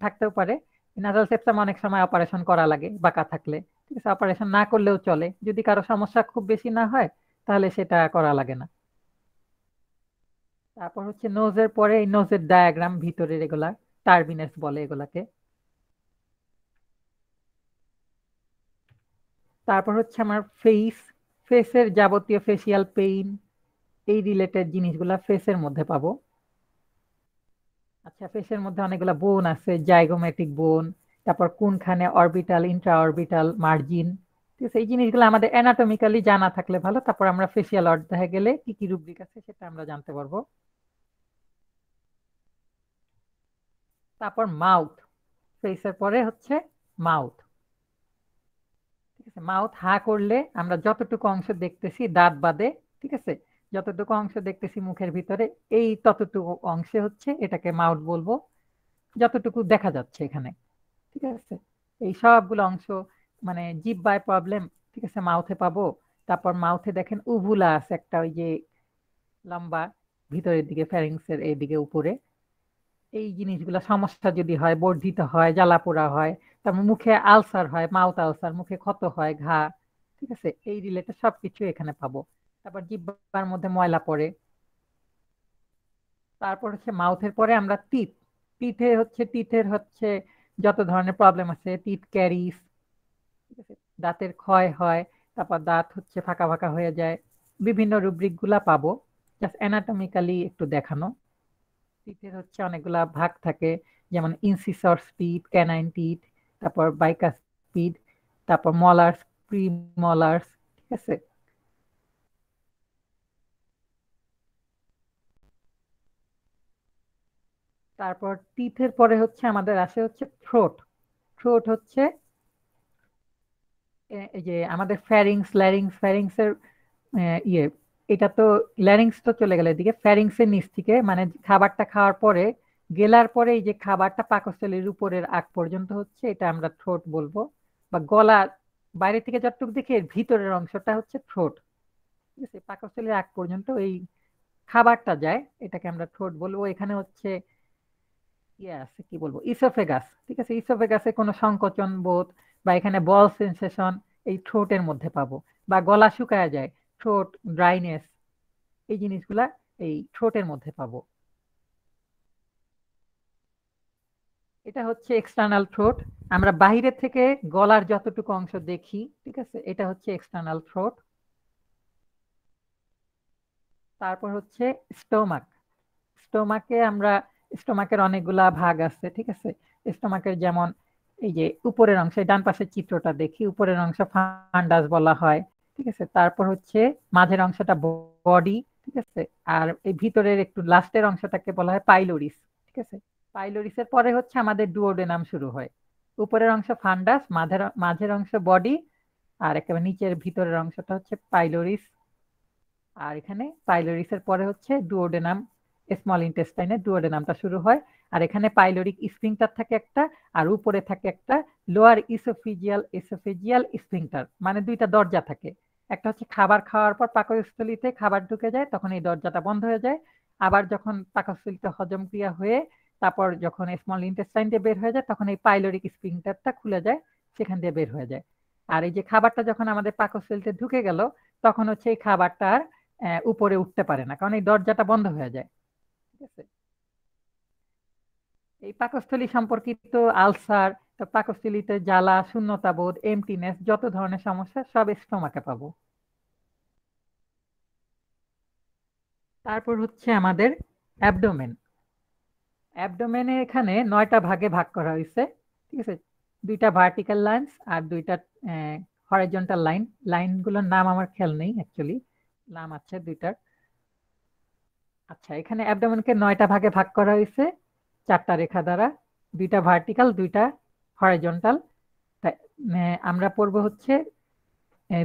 থাকতেও পারে। নাসাল সেপ্টাম অনেক সময় অপারেশন করা লাগে বাঁকা থাকলে, ঠিক আছে, অপারেশন না করলেও চলে, যদি কারো সমস্যা খুব বেশি না হয় তাহলে সেটা করা লাগে না। তারপর হচ্ছে নোজের পরে এই নোজের ডায়াগ্রাম ভিতরের, এগুলা টার্বিনেটস বলে এগুলাকে। তারপর হচ্ছে আমার ফেসের যাবতীয় ফেসিয়াল পেইন, এই রিলেটেড জিনিসগুলা ফেসের মধ্যে পাবো। আচ্ছা, ফেসের মধ্যে অনেকগুলা বোন আছে, জাইগোমেটিক বোন, তারপর কোনখানে অরবিটাল, ইন্ট্রা অরবিটাল, মার্জিন, ঠিক আছে। এই জিনিসগুলো আমাদের অ্যানাটমিক্যালি জানা থাকলে ভালো, তারপর আমরা ফেসিয়াল অধ্যায়ে গেলে কি কি রুব্রিক আছে সেটা আমরা জানতে পারবো। তারপর মাউথ, ফেসের পরে হচ্ছে মাউথ, ঠিক আছে। মাউথ হা করলে আমরা যতটুকু অংশ দেখতেছি দাঁত বাদে, ঠিক আছে, যতটুকু অংশ দেখতেছি মুখের ভিতরে, এই ততটুকু অংশে হচ্ছে এটাকে মাউথ বলবো, যতটুকু দেখা যাচ্ছে এখানে, ঠিক আছে। এই সবগুলো অংশ মানে জিহ্বার প্রবলেম, ঠিক আছে, মাউথে পাবো। তারপর মাউথে দেখেন উভুলা আছে একটা, ওই যে লম্বা ভিতরের দিকে, ফ্যারিংসের এইদিকে উপরে, এই জিনিসগুলো সমস্যা যদি হয়, বর্ধিত হয়, জ্বালা পোড়া হয়, তারপর মুখে আলসার হয়, মাউথ আলসার, মুখে ক্ষত হয়, ঘা, ঠিক আছে, এই রিলেটেড সবকিছু এখানে পাবো। তারপর জিহ্বার মধ্যে ময়লা পড়ে। তারপর হচ্ছে মাউথের পরে আমরা টিথের হচ্ছে যত ধরনের প্রবলেম আছে, টিথ ক্যারিস, ঠিক আছে, দাঁতের ক্ষয় হয়, তারপর দাঁত হচ্ছে ফাঁকা ফাঁকা হয়ে যায়, বিভিন্ন রুব্রিক গুলা পাবো, জাস্ট অ্যানাটমিক্যালি একটু দেখানো। টিথের হচ্ছে অনেকগুলা ভাগ থাকে, যেমন ইনসিসর স্পিড, ক্যানাইন টিথ, তারপর বাইকাসপিড, তারপর মলার্স, প্রিমলার্স, ঠিক আছে। তারপর টিথের পরে হচ্ছে আমাদের আসে হচ্ছে থ্রোট। থ্রোট হচ্ছে এই যে আমাদের ফ্যারিংস, ল্যারিংস, ফ্যারিংসের ইয়ে, এটা তো ল্যারিংস তো চলে গেল এদিকে, ফ্যারিংসের নিচ থেকে মানে খাবারটা খাওয়ার পরে গেলার পরে এই যে খাবারটা পাকস্থলীর উপরের আগ পর্যন্ত হচ্ছে এটা আমরা থ্রোট বলবো, বা গলা বাইরে থেকে যতটুকু দেখে এর ভিতরের অংশটা হচ্ছে থ্রোট, ঠিক আছে। পাকস্থলীর আগ পর্যন্ত এই খাবারটা যায়, এটাকে আমরা থ্রোট বলবো। এখানে হচ্ছে ইয়ে আছে, কি বলবো, ইসোফেগাস, ঠিক আছে। ইসোফেগাসে কোনো সংকোচন বোধ বা এখানে বল সেন্সেশন এই থ্রোটের মধ্যে পাবো, বা গলা শুকায় যায়, থ্রোট ড্রাইনেস, এই জিনিসগুলা এই থ্রোটের মধ্যে পাবো। এটা হচ্ছে এক্সটার্নাল থ্রোট, আমরা বাইরে থেকে গলার যতটুকু অংশ দেখি, ঠিক আছে, এটা হচ্ছে এক্সটার্নাল থ্রোট। তারপর হচ্ছে স্টোমাক। স্টোমাকে আমরা, স্টোমাকের অনেকগুলা ভাগ আছে, ঠিক আছে। স্টোমাকের যেমন এই যে উপরের অংশ, ডান পাশের চিত্রটা দেখি, উপরের অংশ ফান্ডাস বলা হয়, ঠিক আছে। তারপর হচ্ছে মাঝের অংশটা বডি, ঠিক আছে। আর এই ভিতরের একটু লাস্টের অংশটাকে বলা হয় পাইলোরিস, ঠিক আছে। পাইলোরিসের পরে হচ্ছে আমাদের ডুওডেনাম শুরু হয়। উপরের অংশ ফান্ডাস, মাঝের অংশ বডি, আর একেবারে নিচের ভিতরের অংশটা হচ্ছে পাইলোরিস। আর এখানে পাইলোরিসের পরে হচ্ছে ডুওডেনাম, স্মল ইন্টেস্টাইনে ডুওডেনামটা শুরু হয়। আর এখানে পাইলোরিক স্ফিংটার থাকে একটা, আর উপরে থাকে একটা লোয়ার ইসোফেজিয়াল স্ফিংটার, মানে দুইটা দরজা থাকে। একটা হচ্ছে খাবার খাওয়ার পর পাকস্থলীতে খাবার ঢুকে যায়, তখন এই দরজাটা বন্ধ হয়ে যায়। আবার যখন পাকস্থলীতে হজম ক্রিয়া হয়ে তারপর যখন স্মল ইন্টেস্টাইন দিয়ে বের হয়ে যায়, তখন এই পাইলোরিক স্ফিংটারটা খুলে যায়, সেখান দিয়ে বের হয়ে যায়। আর এই যে খাবারটা যখন আমাদের পাকস্থলীতে ঢুকে গেল, তখন হচ্ছে এই খাবারটা আর উপরে উঠতে পারে না, কারণ এই দরজাটা বন্ধ হয়ে যায়, ঠিক আছে। এই পাকস্থলী সম্পর্কিত আলসার, পাকস্থলীতে জ্বালা, শূন্যতা বোধ, এমটিনেস, যত ধরনের সমস্যা সব স্টোমাকে পাবো। তারপর হচ্ছে আমাদের অ্যাবডোমেন। অ্যাবডোমেনে এখানে 9টা ভাগে ভাগ করা হয়েছে, ঠিক আছে। 2টা ভার্টিক্যাল লাইন্স আর 2টা হরাইজন্টাল লাইন। লাইনগুলোর নাম আমার খেয়াল নেই, অ্যাকচুয়ালি নাম আছে 2টার। আচ্ছা, এখানে অ্যাবডোমেনকে 9টা ভাগে ভাগ করা হয়েছে 4টা রেখা দ্বারা, 2টা ভার্টিক্যাল, 2টা হরাইজন্টাল। আমরা পড়বো হচ্ছে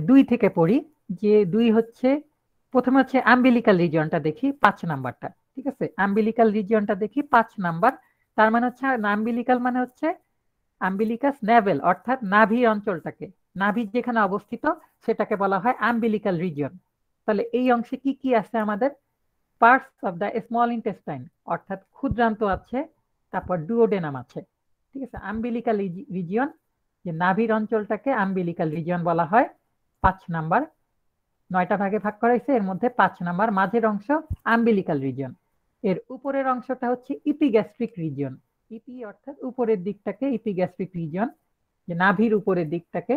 2 থেকে পড়ি, যে 2 হচ্ছে, প্রথমে হচ্ছে আম্বিলিকাল রিজিয়নটা দেখি 5 নাম্বারটা, ঠিক আছে। আম্বিলিকাল রিজিয়নটা দেখি 5 নাম্বার, তার মানে হচ্ছে আম্বিলিকাল মানে হচ্ছে আম্বিলিকাস নেভেল, অর্থাৎ নাভি অঞ্চলটাকে, নাভি যেখানে অবস্থিত সেটাকে বলা হয় আম্বিলিকাল রিজিয়ন। তাহলে এই অংশে কি কি আছে আমাদের? Parts of the small intestine, অর্থাৎ ক্ষুদ্রান্ত আছে, তারপর ডুওডেনাম আছে, ঠিক আছে। আম্বিলিকাল রিজিয়ন, যে নাভির অঞ্চলটাকে আম্বিলিকাল রিজিয়ন বলা হয়। 5 নাম্বার, 9টা ভাগে ভাগ করা হয়েছে, এর মধ্যে 5 নাম্বার মাঝের অংশ আম্বিলিকাল রিজিয়ন। এর উপরের অংশটা হচ্ছে ইপিগ্যাস্ট্রিক রিজিয়ন। ইপি অর্থাৎ উপরের দিকটাকে ইপিগ্যাস্ট্রিক রিজিয়ন, যে নাভির উপরের দিকটাকে।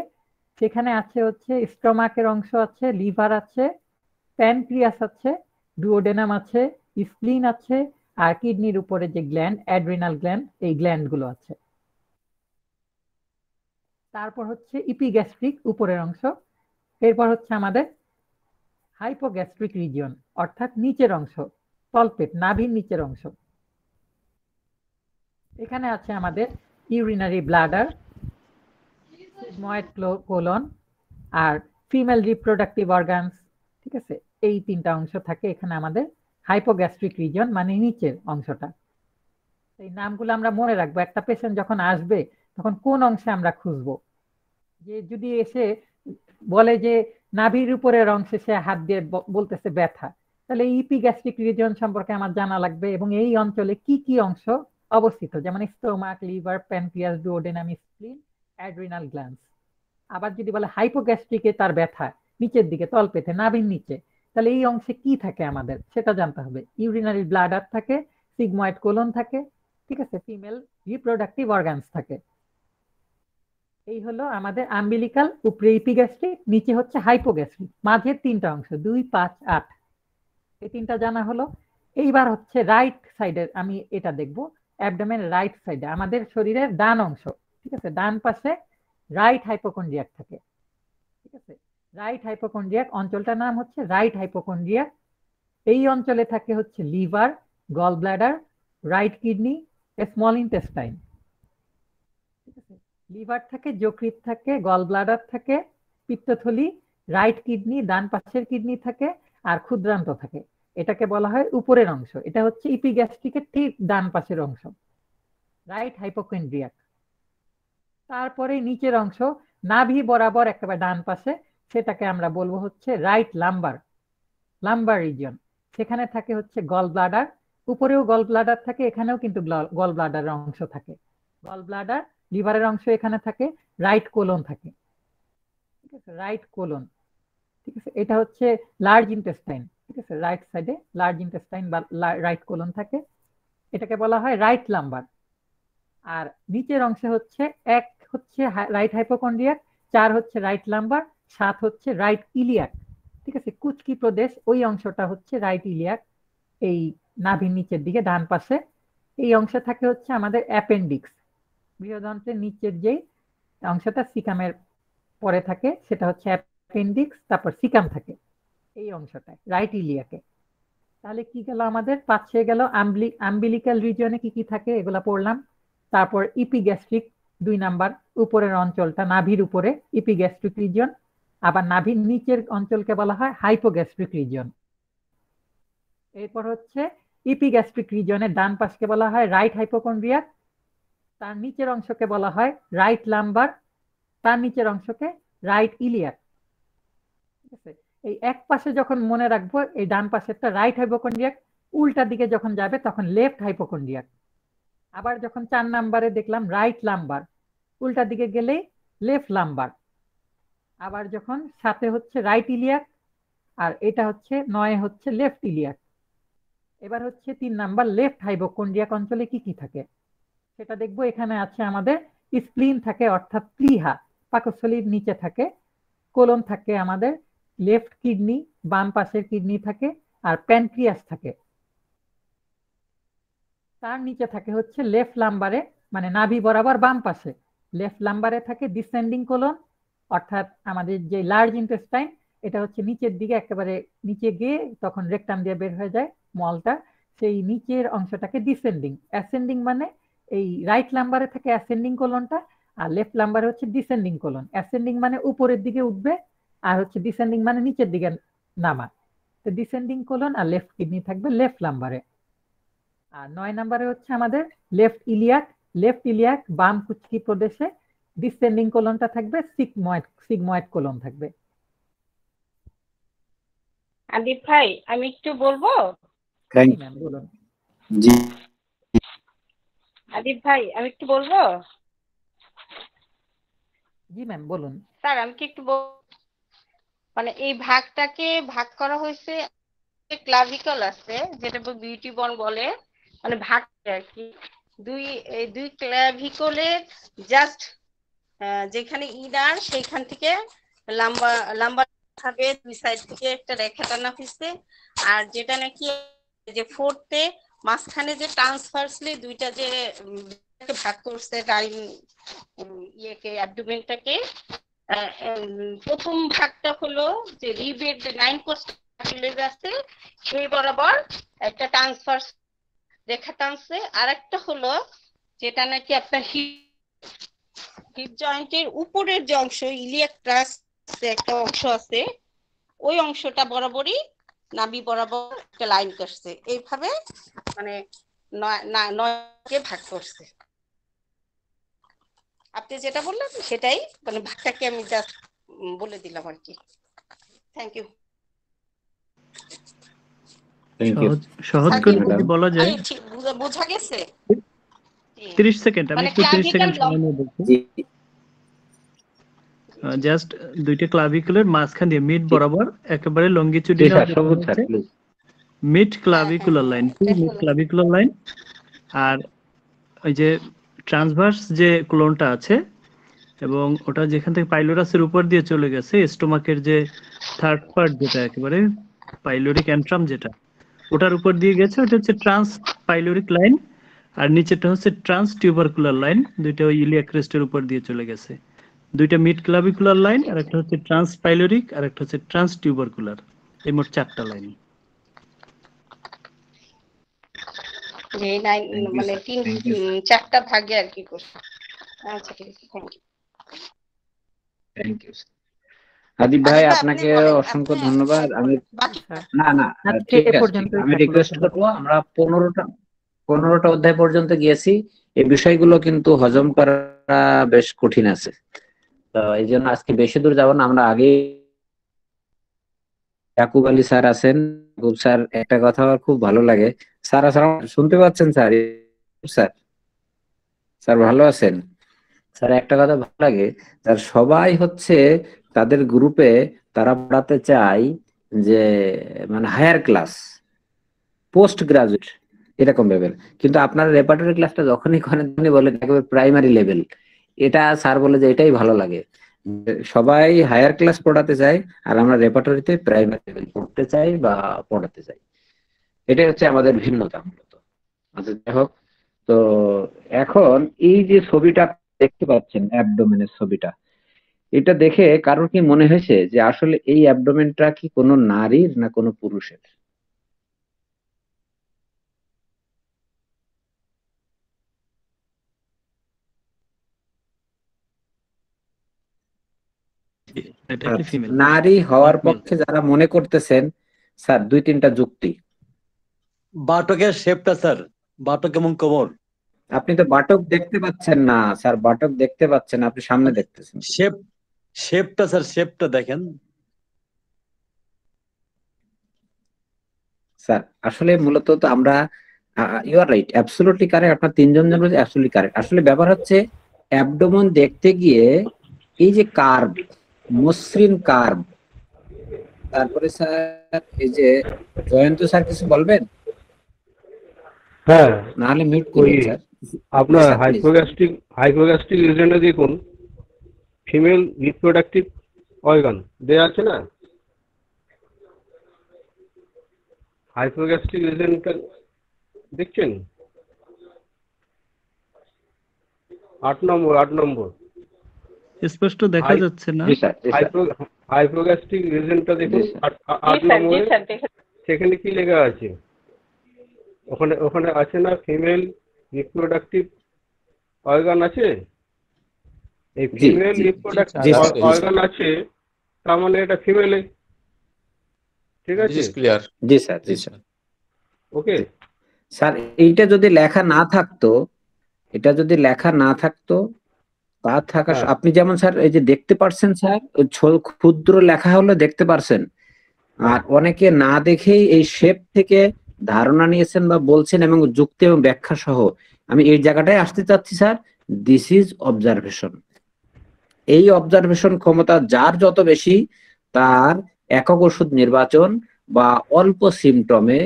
সেখানে আছে হচ্ছে স্টোমাকের অংশ আছে, লিভার আছে, প্যানক্রিয়াস আছে, ডুওডেনাম আছে, স্প্লিন আছে, আর কিডনির উপরে যে গ্ল্যান্ড, অ্যাড্রিনাল গ্ল্যান্ড, এই গ্ল্যান্ডগুলো আছে। তারপর হচ্ছে ইপিগ্যাস্ট্রিক উপরের অংশ। এরপর হচ্ছে আমাদের হাইপোগ্যাস্ট্রিক রিজিয়ন, অর্থাৎ নিচের অংশ, তলপেট, নাভির নিচের অংশ। এখানে আছে আমাদের ইউরিনারি ব্লাডার, সিগময়েড কোলন, আর ফিমেল রিপ্রোডাক্টিভ অর্গানস, ঠিক আছে। এই 3টা অংশ থাকে এখানে আমাদের হাইপোগ্যাস্ট্রিক রিজিয়ন, মানে নিচের অংশটা। এই নামগুলো আমরা মনে রাখবো, একটা পেশেন্ট যখন আসবে তখন কোন অংশে আমরা খুঁজবো। যে যদি এসে বলে যে নাভির উপরের অংশে সে হাত দিয়ে বলতেছে ব্যথা, তাহলে ইপিগ্যাস্ট্রিক রিজিয়ন সম্পর্কে আমার জানা লাগবে এবং এই অঞ্চলে কি কি অংশ অবস্থিত, যেমন stomach, liver, pancreas, duodenum, স্প্লিন, adrenal glands. আবার যদি বলে হাইপোগ্যাস্ট্রিকে তার ব্যথা নিচের দিকে, তলপেটে, নাভির নিচে, তাহলে এই অংশে কি থাকে আমাদের সেটা জানতে হবে। ইউরিনারি ব্লাডার থাকে, সিগময়েড কোলন থাকে, ঠিক আছে, ফিমেল রিপ্রোডাক্টিভ অর্গানস থাকে। এই হলো আমাদের আম্বিলিকাল, উপরে ইপিগ্যাস্ট্রিক, নিচে হচ্ছে হাইপোগ্যাস্ট্রিক, মাঝের 3টা অংশ 2, 5, 8, এই 3টা জানা হলো। এইবার হচ্ছে রাইট সাইডের আমি এটা দেখব। অ্যাবডোমেন রাইট সাইডে, আমাদের শরীরের ডান অংশ, ঠিক আছে, ডান পাশে রাইট হাইপোকন্ড্রিয়াক থাকে, ঠিক আছে। রাইট হাইপোকন্ড্রিয়াক অঞ্চলটার নাম হচ্ছে রাইট হাইপোকন্ড্রিয়াক। এই অঞ্চলে থাকে হচ্ছে liver, gall bladder, right kidney, small intestine, ঠিক আছে। লিভার থাকে, যকৃৎ থাকে, গল ব্লাডার থাকে, পিত্তথলি, রাইট কিডনি, ডান পাশের কিডনি থাকে, আর ক্ষুদ্রান্ত থাকে। এটাকে বলা হয় উপরের অংশ। এটা হচ্ছে ইপিগ্যাস্ট্রিকের ঠিক ডান পাশের অংশ, রাইট হাইপোকন্ড্রিয়াক। তারপরে নিচের অংশ নাভি বরাবর একেবারে ডান পাশে, সেটাকে আমরা বলবো হচ্ছে রাইট লাম্বার, লাম্বার রিজিয়ন। সেখানে থাকে হচ্ছে গল ব্লাডার, উপরেও গল ব্লাডার থাকে, এখানেও কিন্তু গল ব্লাডারের অংশ থাকে। গল ব্লাডার, লিভারের অংশ এখানে থাকে, রাইট কোলন থাকে, ঠিক আছে, রাইট কোলন, ঠিক আছে। এটা হচ্ছে লার্জ ইন্টেস্টাইন, ঠিক আছে, রাইট সাইডে লার্জ ইন্টেস্টাইন বা রাইট কোলন থাকে, এটাকে বলা হয় রাইট লাম্বার। আর নিচের অংশে হচ্ছে 1 হচ্ছে রাইট হাইপোকন্ড্রিয়াক, 4 হচ্ছে রাইট লাম্বার, 7 হচ্ছে রাইট ইলিয়াক, ঠিক আছে। কুচকি প্রদেশ ওই অংশটা হচ্ছে রাইট ইলিয়াক, এই নাভির নিচের দিকে ডান পাশে। এই অংশে থাকে হচ্ছে আমাদের অ্যাপেন্ডিক্স, বৃহদন্ত্রের নিচের যেই অংশটা সিকামের পরে থাকে সেটা হচ্ছে অ্যাপেন্ডিক্স, তারপর সিকাম থাকে এই অংশটায় রাইট ইলিয়াকে। তাহলে কি গেল আমাদের, পাচ্ছে গেল আম্বিলিক্যাল রিজিয়নে কি কি থাকে এগুলা পড়লাম। তারপর ইপিগ্যাস্ট্রিক 2 নাম্বার, উপরের অঞ্চলটা নাভির উপরে ইপিগ্যাস্ট্রিক রিজিয়ন, আবার নাভির নিচের অঞ্চলকে বলা হয় হাইপোগ্যাস্ট্রিক রিজিয়ন। এরপর হচ্ছে ইপিগ্যাস্ট্রিক রিজিয়নের ডান পাশকে বলা হয় রাইট হাইপোকন্ড্রিয়াক, তার নিচের অংশকে বলা হয় রাইট লাম্বার, তার নিচের অংশকে রাইট ইলিয়াক, ঠিক আছে। এই এক পাশে যখন মনে রাখবো এই ডান পাশেরটা রাইট হাইপোকন্ড্রিয়াক, উল্টা দিকে যখন যাবে তখন লেফট হাইপোকন্ড্রিয়াক। আবার যখন 4 নাম্বারে দেখলাম রাইট লাম্বার, উল্টা দিকে গেলেই লেফট লাম্বার। আবার যখন 7 হচ্ছে রাইট ইলিয়াক, আর এটা হচ্ছে 9 হচ্ছে লেফট ইলিয়াক। এবার হচ্ছে 3 নাম্বার লেফট হাইপোকন্ড্রিয়াক অঞ্চলে কি কি থাকে সেটা দেখবো। এখানে আছে আমাদের স্প্লিন থাকে, অর্থাৎ প্লিহা পাকস্থলীর নিচে থাকে, কোলন থাকে, আমাদের লেফট কিডনি, বাম পাশের কিডনি থাকে, আর প্যানক্রিয়াস থাকে। তার নিচে থাকে হচ্ছে লেফট লাম্বারে, মানে নাভি বরাবর বাম পাশে লেফট লাম্বারে থাকে ডিসেন্ডিং কোলন, অর্থাৎ আমাদের যে লার্জ ইন্টেস্টাইন, এটা হচ্ছে নিচের দিকে একেবারে নিচে গিয়ে তখন রেকটাম দিয়ে বের হয়ে যায় মলটা, সেই নিচের অংশটাকে ডিসেন্ডিং। অ্যাসেন্ডিং মানে এই রাইট লাম্বারে থাকে অ্যাসেন্ডিং কোলনটা, আর লেফট লাম্বারে হচ্ছে ডিসেন্ডিং কোলন। অ্যাসেন্ডিং মানে উপরের দিকে উঠবে, আর হচ্ছে ডিসেন্ডিং মানে নিচের দিকে নামা। তো ডিসেন্ডিং কোলন আর লেফট কিডনি থাকবে লেফট লাম্বারে। আর 9 নাম্বারে হচ্ছে আমাদের লেফট ইলিয়াক, লেফট ইলিয়াক বাম কুচকি প্রদেশে, ডিসেন্ডিং কোলনটা থাকবে সিগময়েড কোলন থাকবে। আদিব ভাই আমি একটু বলবো। বলুন। জি আদিব ভাই আমি একটু বলবো। জি ম্যাম বলুন। স্যার আমি কি একটু মানে এই ভাগটাকে ভাগ করা হয়েছে, ক্লাভিকল আছে যেটা বিউটি বন বলে, মানে ভাগ আর কি দুই ক্লাভিকলের জাস্ট যেখানে ইনার সেইখান থেকে লম্বা লম্বা ভাবে 2 সাইড থেকে একটা রেখা টানা হয়েছে, আর যেটা নাকি যে ফোর্থে মাঝখানে যে ট্রান্সভার্সলি দুইটা যে ভাগ করছে ইয়েকে অ্যাবডোমেনটাকে, প্রথম ভাগটা হলো যে রিবের যে 9 কোস্ট আছে সেই বরাবর একটা ট্রান্সভার্স রেখা টানছে, আর একটা হলো যেটা নাকি আপনার হিপ জয়েন্টের উপরের যে অংশ ইলিয়াক ট্রাস্ট একটা অংশ আছে, ওই অংশটা বরাবরই নাভি বরাবর একটা লাইন করছে, এইভাবে মানে 9কে ভাগ করছে। আপনি যেটা বললেন সেটাই, মানে ভাগটাকে আমি জাস্ট বলে দিলাম আর কি। Thank you. সহজ করে যদি বলা যায়, বোঝা গেছে? 30 সেকেন্ড, আমি একটু 30 সেকেন্ড সময় নিয়ে বলছি। জাস্ট দুইটা ক্লাভিকুলের মাঝখান দিয়ে মিড বরাবর একেবারে longitudinal mid clavicular line, mid clavicular line, আর ওই যে ট্রান্সভার্স যে কোলনটা আছে এবং ওটা যেখান থেকে পাইলোরাসের উপর দিয়ে চলে গেছে স্টোমাকের যে থার্ড পার্ট, যেটা একেবারে পাইলোরিক অ্যান্ট্রাম যেটা ওটার উপর দিয়ে গেছে, ওটা হচ্ছে ট্রান্স পাইলোরিক লাইন। আর নিচেরটা হচ্ছে ট্রান্স টিউবারকুলার লাইন, দুইটা ওই ইলিয়াক ক্রেস্টের উপর দিয়ে চলে গেছে। দুইটা মিড ক্লাভিকুলার লাইন, আর একটা হচ্ছে ট্রান্স পাইলোরিক, আর একটা হচ্ছে ট্রান্স টিউবারকুলার। এই মোট 4টা লাইন। যে লাইন মানে 4টা ভাগে আর কি করছে। আচ্ছা ঠিক আছে, থ্যাংক ইউ। আদিব ভাই আপনাকে অসংখ্য ধন্যবাদ। আমি না ঠিক আছে, আমি রিকোয়েস্ট করবো, আমরা 15টা অধ্যায় পর্যন্ত গিয়েছি। এই বিষয়গুলো কিন্তু হজম করা বেশ কঠিন আছে, তো এই জন্য আজকে বেশি দূর যাব না। আমরা আগে ইয়াকুব আলী স্যার আছেন। ইয়াকুব স্যার, একটা কথা আমার খুব ভালো লাগে। স্যার শুনতে পাচ্ছেন? স্যার স্যার ভালো আছেন? স্যার একটা কথা ভালো লাগে, স্যার সবাই হচ্ছে তাদের গ্রুপে তারা পড়াতে চায় যে মানে হায়ার ক্লাস, পোস্ট গ্রাজুয়েট এরকম লেভেল, কিন্তু আপনার রেপার্টরি ক্লাসটা যখনই করেন তখনই বলেন একেবারে প্রাইমারি লেভেল। এটা স্যার বলে যে এটাই ভালো লাগে, সবাই হায়ার ক্লাস পড়াতে চায় আর আমরা রেপার্টরিতে প্রাইমারি লেভেল পড়তে চাই বা পড়াতে চাই। এটাই হচ্ছে আমাদের ভিন্নতা মূলত। আচ্ছা যাই হোক, তো এখন এই যে ছবিটা দেখতে পাচ্ছেন, অ্যাবডোমেনের ছবিটা, এটা দেখে কারোর কি মনে হয়েছে যে আসলে এই অ্যাবডোমেনটা কি কোনো নারীর না কোনো পুরুষের? নারী হওয়ার পক্ষে যারা মনে করতেছেন, স্যার 2-3টা যুক্তি। বাটকের শেপটা স্যার, বাটক এবং কোমর। আপনি তো বাটক দেখতে পাচ্ছেন না স্যার, বাটক দেখতে পাচ্ছেন, আপনি সামনে দেখতেছেন। শেপটা স্যার, শেপটা দেখেন স্যার। আসলে মূলত তো আমরা, you are right, absolutely correct, আপনার 3জন বলছে অ্যাবসলিউটলি কারেক্ট। আসলে ব্যাপার হচ্ছে অ্যাবডোমেন দেখতে গিয়ে এই যে কার্ভ, মসৃণ কার্ভ, তারপরে স্যার এই যে জয়ন্ত স্যার কিছু বলবেন? হ্যাঁ, নাহলে মিউট করুন স্যার। আপনার হাইপোগ্যাস্ট্রিক রিজনে দেখুন, ফিমেল রিপ্রোডাক্টিভ অর্গান দেয়া আছে না, হাইপোগ্যাস্ট্রিক রিজনটা দেখছেন? 8 নম্বর স্পষ্ট দেখা যাচ্ছে না। হাইপোগ্যাস্ট্রিক রিজনটা দেখুন 8 নম্বরে, সেখানে কি লেখা আছে? ওখানে আছে না ফিমেল রিপ্রোডাক্টিভ অর্গান আছে? এই ফিমেল রিপ্রোডাক্টিভ অর্গান আছে, তার মানে এটা ফিমেলে, ঠিক আছে? জি স্যার, জি স্যার। ওকে স্যার, এইটা যদি লেখা না থাকতো, তা থাকা, আপনি যেমন স্যার এই যে দেখতে পারছেন স্যার, ক্ষুদ্র লেখা হলে দেখতে পারছেন, আর অনেকে না দেখেই এই শেপ থেকে ধারণা নিয়েছেন বা বলছেন, এবং যুক্তি এবং ব্যাখ্যা সহ। আমি এই জায়গাটায় আসতে চাচ্ছি স্যার, দিস ইজ অবজারভেশন। এই অবজারভেশন ক্ষমতা যার যত বেশি, তার একক ওষুধ নির্বাচন বা অল্প সিমটমে,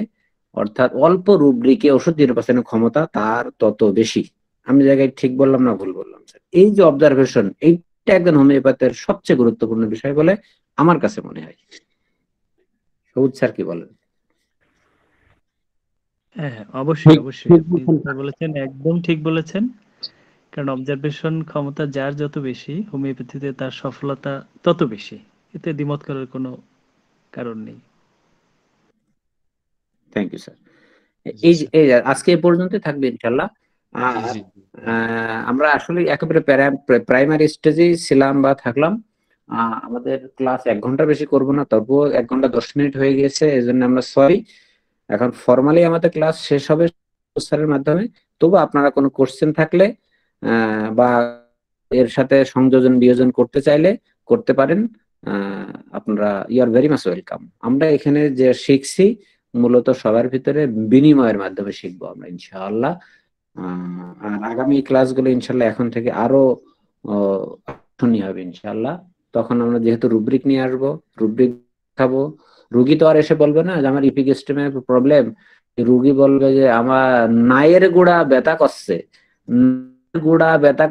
অর্থাৎ অল্প রুব্রিকে ওষুধ নির্বাচনের ক্ষমতা তার তত বেশি। আমি জায়গায় ঠিক বললাম না ভুল বললাম স্যার? এই যে অবজারভেশন, এইটা একজন হোমিওপ্যাথের সবচেয়ে গুরুত্বপূর্ণ বিষয় বলে আমার কাছে মনে হয়। সবুজ স্যার কি বলেন? হ্যাঁ, অবশ্যই বলেছেন, একদম ঠিক বলেছেন। কারণ অবজারভেশন ক্ষমতা যার যত বেশি, হোমিওপ্যাথিতে তার সফলতা তত বেশি, এতে দ্বিমত করার কোনো কারণ নেই। Thank you sir. এই আজকে এই পর্যন্ত থাকবে ইনশাআল্লাহ। আমরা আসলে একেবারে প্রাইমারি স্টেজেই ছিলাম বা থাকলাম। আমাদের ক্লাস 1 ঘন্টা বেশি করব না, তবুও 1 ঘন্টা 10 মিনিট হয়ে গিয়েছে, এই জন্য আমরা সরি। এখন ফর্মালি আমাদের ক্লাস শেষ হবে স্যারের মাধ্যমে। তবু আপনারা কোনো কোশ্চেন থাকলে বা এর সাথে সংযোজন বিয়োজন করতে চাইলে করতে পারেন। আপনারা you are very much welcome. আমরা এখানে যে শিখছি মূলত সবার ভিতরে বিনিময়ের মাধ্যমে শিখবো আমরা ইনশাআল্লাহ। আর আগামী ক্লাসগুলো ইনশাআল্লাহ এখন থেকে আরো আকর্ষণীয় হবে ইনশাআল্লাহ। তখন আমরা যেহেতু রুব্রিক নিয়ে আসবো, রুব্রিক খাবো। রুগী তো আর এসে বলবে না যে আমার ইপিগেস্টেমের প্রবলেম, রুগী বলবে যে আমার নায়ের গোড়া ব্যথা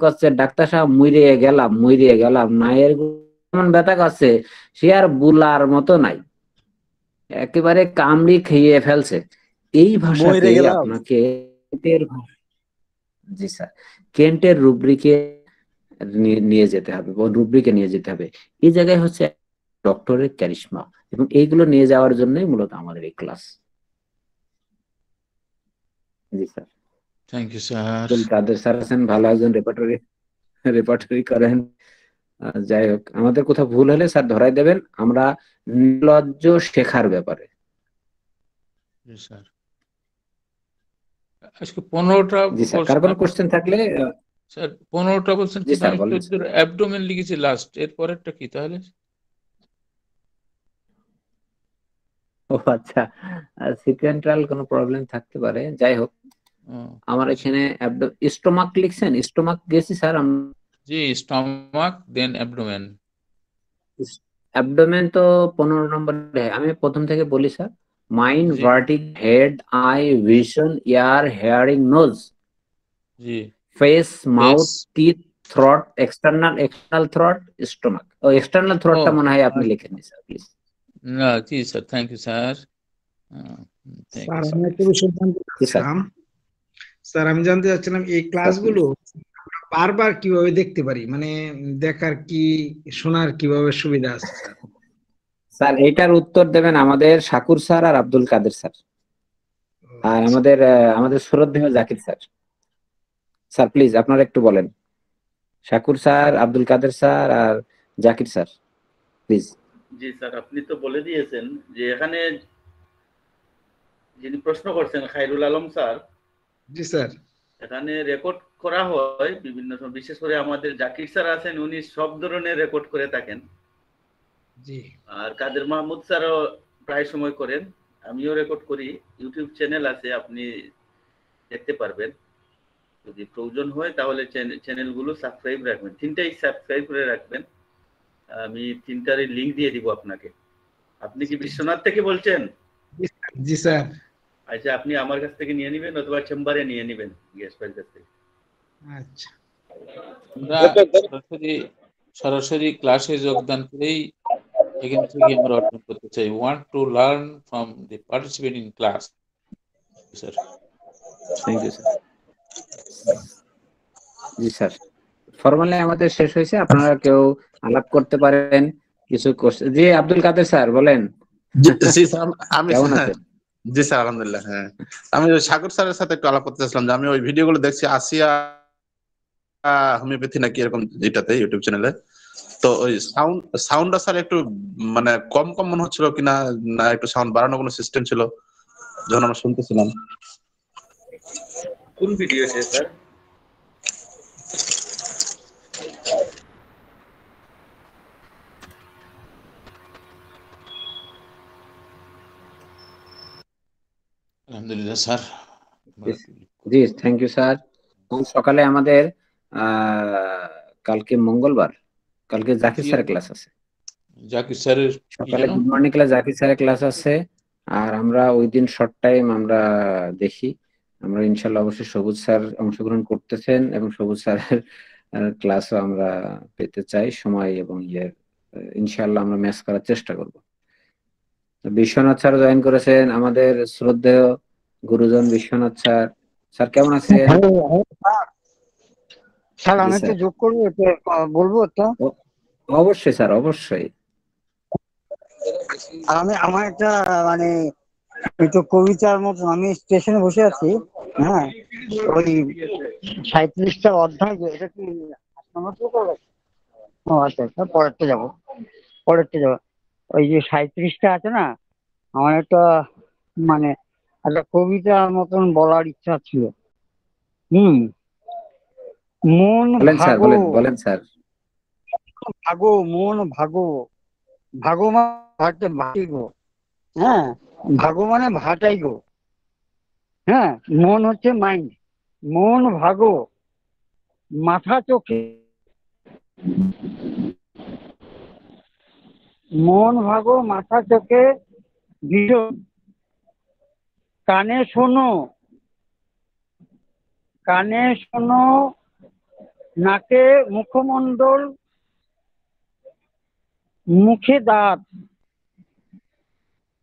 করছে, ডাক্তার সাহেব মুইরিয়ে গেলাম, নায়ের গোড়া ব্যথা করছে, সে আর বুলার মতো নাই, একেবারে কামড়ি খেয়ে ফেলছে। এই ভাষাতে আপনাকে জি স্যার, কেন্টের রুব্রিকে নিয়ে যেতে হবে, রুব্রিকে নিয়ে যেতে হবে। এই জায়গায় হচ্ছে ডক্টরের ক্যারিশমা, এবং এইগুলো নিয়ে যাওয়ার জন্যই মূলত আমাদের এই ক্লাস। জি sir. Thank you sir. Abdul Kader sir আছেন, ভালো একজন রেপার্টরি করেন। যাই হোক, আমাদের কোথাও ভুল হলে স্যার ধরাই দেবেন। আমরা নির্লজ্জ শেখার ব্যাপারে। জি স্যার। আজকে 15টা। জি স্যার, কার কোনো কোশ্চেন থাকলে স্যার 15টা বলছেন, জি কিন্তু স্যার আমি বলেন। 14 অ্যাবডোমেন লিখেছি লাস্ট, এর পরেরটা কি তাহলে? ও আচ্ছা, সিকোয়েন্টাল কোনো প্রবলেম থাকতে পারে। যাই হোক, আমার এখানে স্টোমাক লিখছেন, স্টোমাক গেছি স্যার। জি, স্টমাক দেন অ্যাবডোমেন। অ্যাবডোমেন তো 15 নম্বরে। আমি প্রথম থেকে বলি sir. Mind, vertigo, head, eye, vision, ear, hearing, nose, জি, face, mouth, teeth, throat, external throat, stomach. ও এক্সটার্নাল থ্রটটা মনে হয় আপনি লিখেননি স্যার, প্লিজ। না, জি sir, thank you sir. Sir আমি একটা বিষয় জানতে চাচ্ছিলাম। স্যার আমি জানতে চাচ্ছিলাম এই ক্লাসগুলো আমরা বারবার কিভাবে দেখতে পারি, মানে দেখার কি শোনার কিভাবে সুবিধা আছে স্যার? স্যার এটার উত্তর দেবেন আমাদের শাকুর স্যার আর আব্দুল কাদের স্যার, আর আমাদের শ্রদ্ধেয় জাকির স্যার। স্যার প্লিজ আপনারা একটু বলেন, শাকুর স্যার, আব্দুল কাদের স্যার আর জাকির স্যার, প্লিজ। জি স্যার, আপনি তো বলে দিয়েছেন যে এখানে যিনি প্রশ্ন করছেন খায়রুল আলম স্যার। জি স্যার। এখানে রেকর্ড করা হয় বিভিন্ন সময়, বিশেষ করে আমাদের জাকির স্যার আছেন, উনি সব ধরনের রেকর্ড করে থাকেন। জি। আর কাদের মাহমুদ স্যারও প্রায় সময় করেন, আমিও রেকর্ড করি। ইউটিউব চ্যানেল আছে, আপনি দেখতে পারবেন। যদি প্রয়োজন হয় তাহলে চ্যানেলগুলো সাবস্ক্রাইব রাখবেন, তিনটাই সাবস্ক্রাইব করে রাখবেন। আমি তিনটারই লিংক দিয়ে দিব আপনাকে। আপনি কি বিশ্বনাথ থেকে বলছেন? জি স্যার। আচ্ছা, আপনি আমার কাছ থেকে নিয়ে নেবেন অথবা চেম্বারে নিয়ে নেবেন গেস্ট ফাইল কাছ থেকে। আচ্ছা, আমরা সরাসরি ক্লাসে যোগদান করেই এখান থেকে আমরা অর্জন করতে চাই। Want to learn from the participate in class. Sir thank you sir. জি স্যার, ফর্মালি আমাদের শেষ হয়েছে, আপনারা কেউ আলাপ করতে পারেন কিছু কোশ্চেন। জি আব্দুল কাদের স্যার বলেন। জি স্যার, আমি কেমন আছেন? জি স্যার, আলহামদুলিল্লাহ। হ্যাঁ, আমি ওই সাগর স্যারের সাথে একটু আলাপ করতে চাইছিলাম যে আমি ওই ভিডিওগুলো দেখছি আসিয়া হোমিওপ্যাথি নাকি এরকম, যেটাতে ইউটিউব চ্যানেলে। তো ওই সাউন্ডটা স্যার একটু মানে কম কম মনে হচ্ছিল কিনা, না একটু সাউন্ড বাড়ানোর কোনো সিস্টেম ছিল যখন আমরা শুনতেছিলাম? কোন ভিডিওতে স্যার? আলহামদুলিল্লাহ স্যার। জি থ্যাংক ইউ স্যার। সকালে আমাদের কালকে মঙ্গলবার, কালকে জাকির স্যারের ক্লাস আছে। জাকির স্যারের সকালে গুড মর্নিং ক্লাস, জাকির স্যারের ক্লাস আছে। আর আমরা ওই দিন শর্ট টাইম আমরা দেখি, আমরা ইনশাল্লাহ অবশ্যই সবুজ স্যার অংশগ্রহণ করতেছেন এবং সবুজ স্যারের ক্লাসও আমরা পেতে চাই সময় এবং ইনশাল্লাহ আমরা ম্যাচ করার চেষ্টা করব। বিশ্বনাথ স্যার জয়েন করেছেন, আমাদের শ্রদ্ধেয় গুরুজন বিশ্বনাথ স্যার। স্যার কেমন আছেন? স্যার আমি একটু যোগ করবো, বলবো তো? অবশ্যই স্যার, অবশ্যই। আমার একটা মানে একটু কবিতার মতো, আমি স্টেশনে বসে আছি, হ্যাঁ, ওই 37টা অধ্যায়, এটা কি ও আচ্ছা আচ্ছা, পরেরটা যাবো। ওই যে 37টা আছে না, আমার একটা মানে একটা কবিতার মতন বলার ইচ্ছা ছিল। মন ভাগো, বলেন স্যার। ভাগো মন ভাগো, ভাগো মানে ভাটাই গো, হ্যাঁ, ভাগো মানে ভাটাই গো, হ্যাঁ, মন হচ্ছে মাইন্ড। মন ভাগো মাথা চোখে, মন ভাগো মাথা চোখে ভীষণ, কানে শোনো, কানে শোনো, নাকে মুখমণ্ডল, মুখে দাঁত,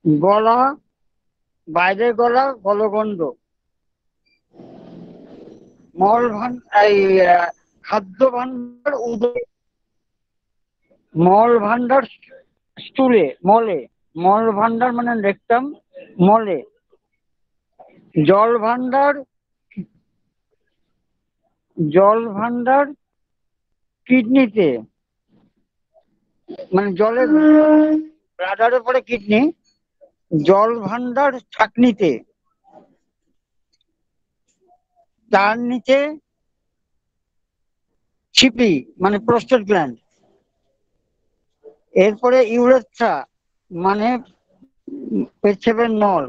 গলা বাইরে, গলা গলগণ্ড, মল এই খাদ্য ভান্ডার উদরে, মল ভান্ডার স্টুলে, মলে, মল ভান্ডার মানে রেকটাম, মলে, জল ভান্ডার, জল ভান্ডার কিডনিতে, মানে জলের ব্লাডারের পরে কিডনি, জল ভান্ডার ছাকনিতে, তার নিচে ছিপি মানে প্রস্টেট গ্ল্যান্ড, এরপরে ইউরেথ্রা মানে পেচ্ছাপের নল,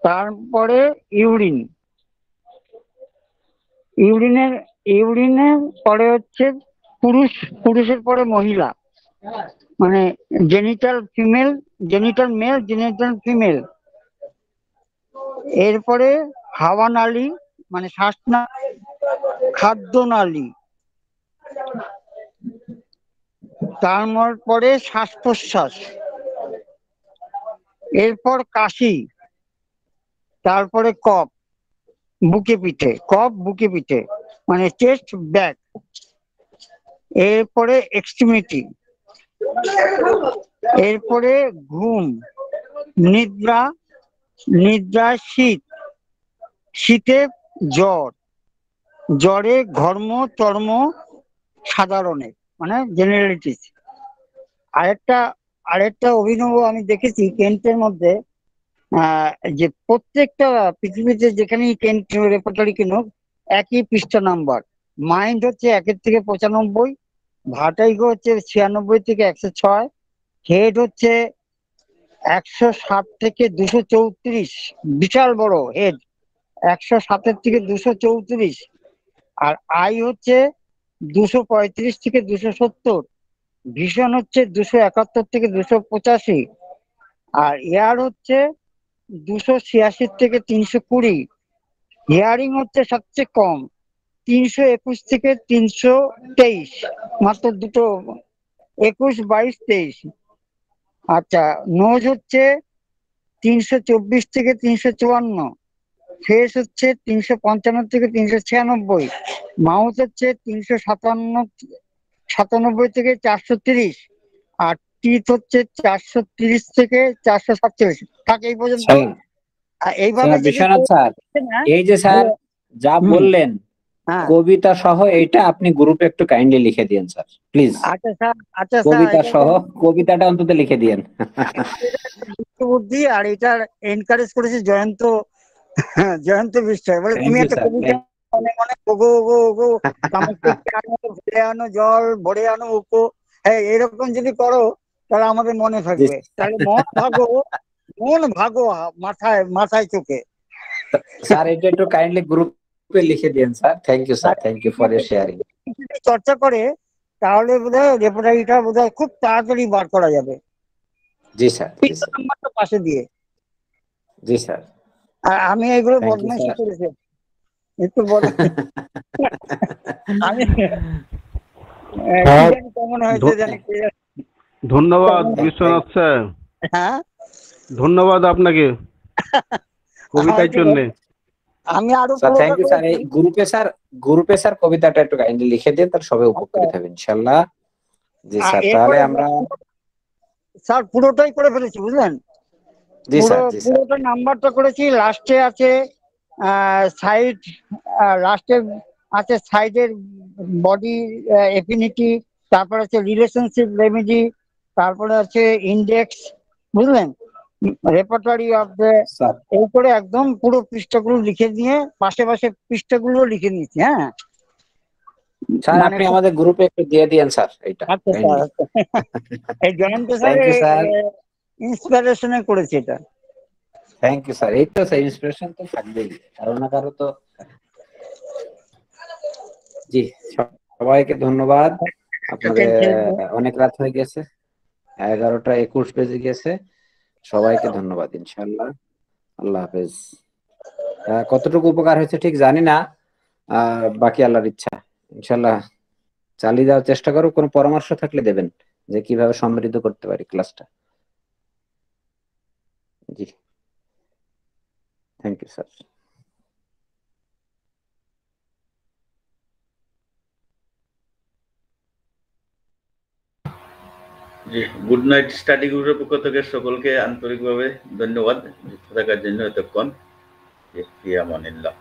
তারপরে ইউরিন, ইউরিনের পরে হচ্ছে পুরুষ, পুরুষের পরে মহিলা মানে genital female, genital male, genital female, এরপরে হাওয়া নালী মানে শ্বাসনালী, খাদ্য নালী, তারপরে শ্বাস প্রশ্বাস, এরপর কাশি, তারপরে কফ বুকে পিঠে, কফ বুকে পিঠে মানে চেস্ট ব্যাক, এরপরে এক্সট্রিমিটি, এরপরে ঘুম, নিদ্রা, নিদ্রা শীত, শীতে জ্বর, জ্বরে ঘর্ম চর্ম সাধারণে মানে জেনারেলিটিস। আরেকটা অভিনব আমি দেখেছি কেন্টের মধ্যে, যে প্রত্যেকটা পৃথিবীতে যেখানেই কেন্ট রেপার্টরি কিনুক একই পৃষ্ঠা নাম্বার, মাইন্ড হচ্ছে 1 থেকে 95, ভার্টাইগো হচ্ছে 96 থেকে 106, হেড হচ্ছে 107 থেকে 234, বিশাল বড় হেড 107 থেকে 234, আর আই হচ্ছে 235 থেকে 270, ভিশন হচ্ছে 271 থেকে 285, আর এয়ার হচ্ছে 286 থেকে 320, হিয়ারিং হচ্ছে সবচেয়ে কম 321 থেকে 323, মাত্র দুটো, 21, 22, 23। আচ্ছা, নোজ হচ্ছে 324 থেকে 354, ফেস হচ্ছে 355 থেকে 396, মাউথ হচ্ছে 397 থেকে 430, আর টিথ হচ্ছে 430 থেকে 447। থাকে এই পর্যন্ত। এইভাবে বিশ্বনাথ স্যার, এই যে স্যার যা বললেন কবিতা সহ এটা আপনি গ্রুপে একটু কাইন্ডলি লিখে দিন স্যার প্লিজ। আচ্ছা স্যার, আচ্ছা স্যার, কবিতা সহ কবিতাটা অন্তত লিখে দিন। বুদ্ধি, আর এটার এনকারেজ করেছে জয়ন্ত বিশ্বাস, বলে তুমি একটা কবিতা মনে মনে ওগো ওগো ওগো ভরে আনো জল ভরে আনো ওকো, হ্যাঁ এরকম যদি করো তাহলে আমাদের মনে থাকবে, তাহলে মন ভাগো মাথায় মাথায় চোখে। স্যার এটা একটু কাইন্ডলি গ্রুপে লিখে দিন sir. Thank you sir, thank you for your sharing. চর্চা করে তাহলে বোধহয় রেপার্টরিটা বোধহয় খুব তাড়াতাড়ি বার করা যাবে। জি স্যার, নাম্বারটা পাশে দিয়ে। জি স্যার। আর আমি এগুলো বদমাইশি করেছি একটু আমি কেমন হয়েছে জানি। ধন্যবাদ বিশ্বনাথ স্যার, হ্যাঁ ধন্যবাদ আপনাকে কবিতার জন্য। আমি আরো থ্যাংক ইউ স্যার। এই গ্রুপে স্যার কবিতাটা একটু কাইন্ডলি লিখে দিন, তার সবাই উপকৃত হবে ইনশাআল্লাহ। জি স্যার, তাহলে আমরা স্যার পুরোটাই করে ফেলেছি বুঝলেন। জি স্যার, জি স্যার। পুরোটা নাম্বারটা করেছি, লাস্টে আছে সাইড, লাস্টে আছে সাইডের বডি এফিনিটি, তারপর আছে রিলেশনশিপ রেমেডি, তারপরে আছে ইন্ডেক্স, বুঝলেন, রেপার্টরি অফ দ্য, এই করে একদম পুরো পৃষ্ঠাগুলো লিখে দিয়ে পাশে পাশে পৃষ্ঠাগুলো লিখে নিয়েছি। হ্যাঁ স্যার, আপনি আমাদের গ্রুপে একটু দিয়ে দিয়েন স্যার এটা। আচ্ছা স্যার, এই জয়ন্ত স্যার ইন্সপিরেশনে করেছে এটা। Thank you sir. এই তো স্যার ইন্সপিরেশন তো থাকবেই কারো না কারো তো। জি সবাইকে ধন্যবাদ। আপনাদের অনেক রাত হয়ে গেছে, 11টা 21 বেজে গেছে। সবাইকে ধন্যবাদ ইনশাআল্লাহ। আল্লাহ হাফেজ। কতটুকু উপকার হয়েছে ঠিক জানি না, বাকি আল্লাহর ইচ্ছা। ইনশাআল্লাহ চালিয়ে যাওয়ার চেষ্টা করো। কোনো পরামর্শ থাকলে দেবেন যে কিভাবে সমৃদ্ধ করতে পারি ক্লাসটা। জি থ্যাংক ইউ স্যার। জি, গুড নাইট স্টাডি গ্রুপের পক্ষ থেকে সকলকে আন্তরিকভাবে ধন্যবাদ যুক্ত থাকার জন্য এতক্ষণ। ফি আমানিল্লাহ।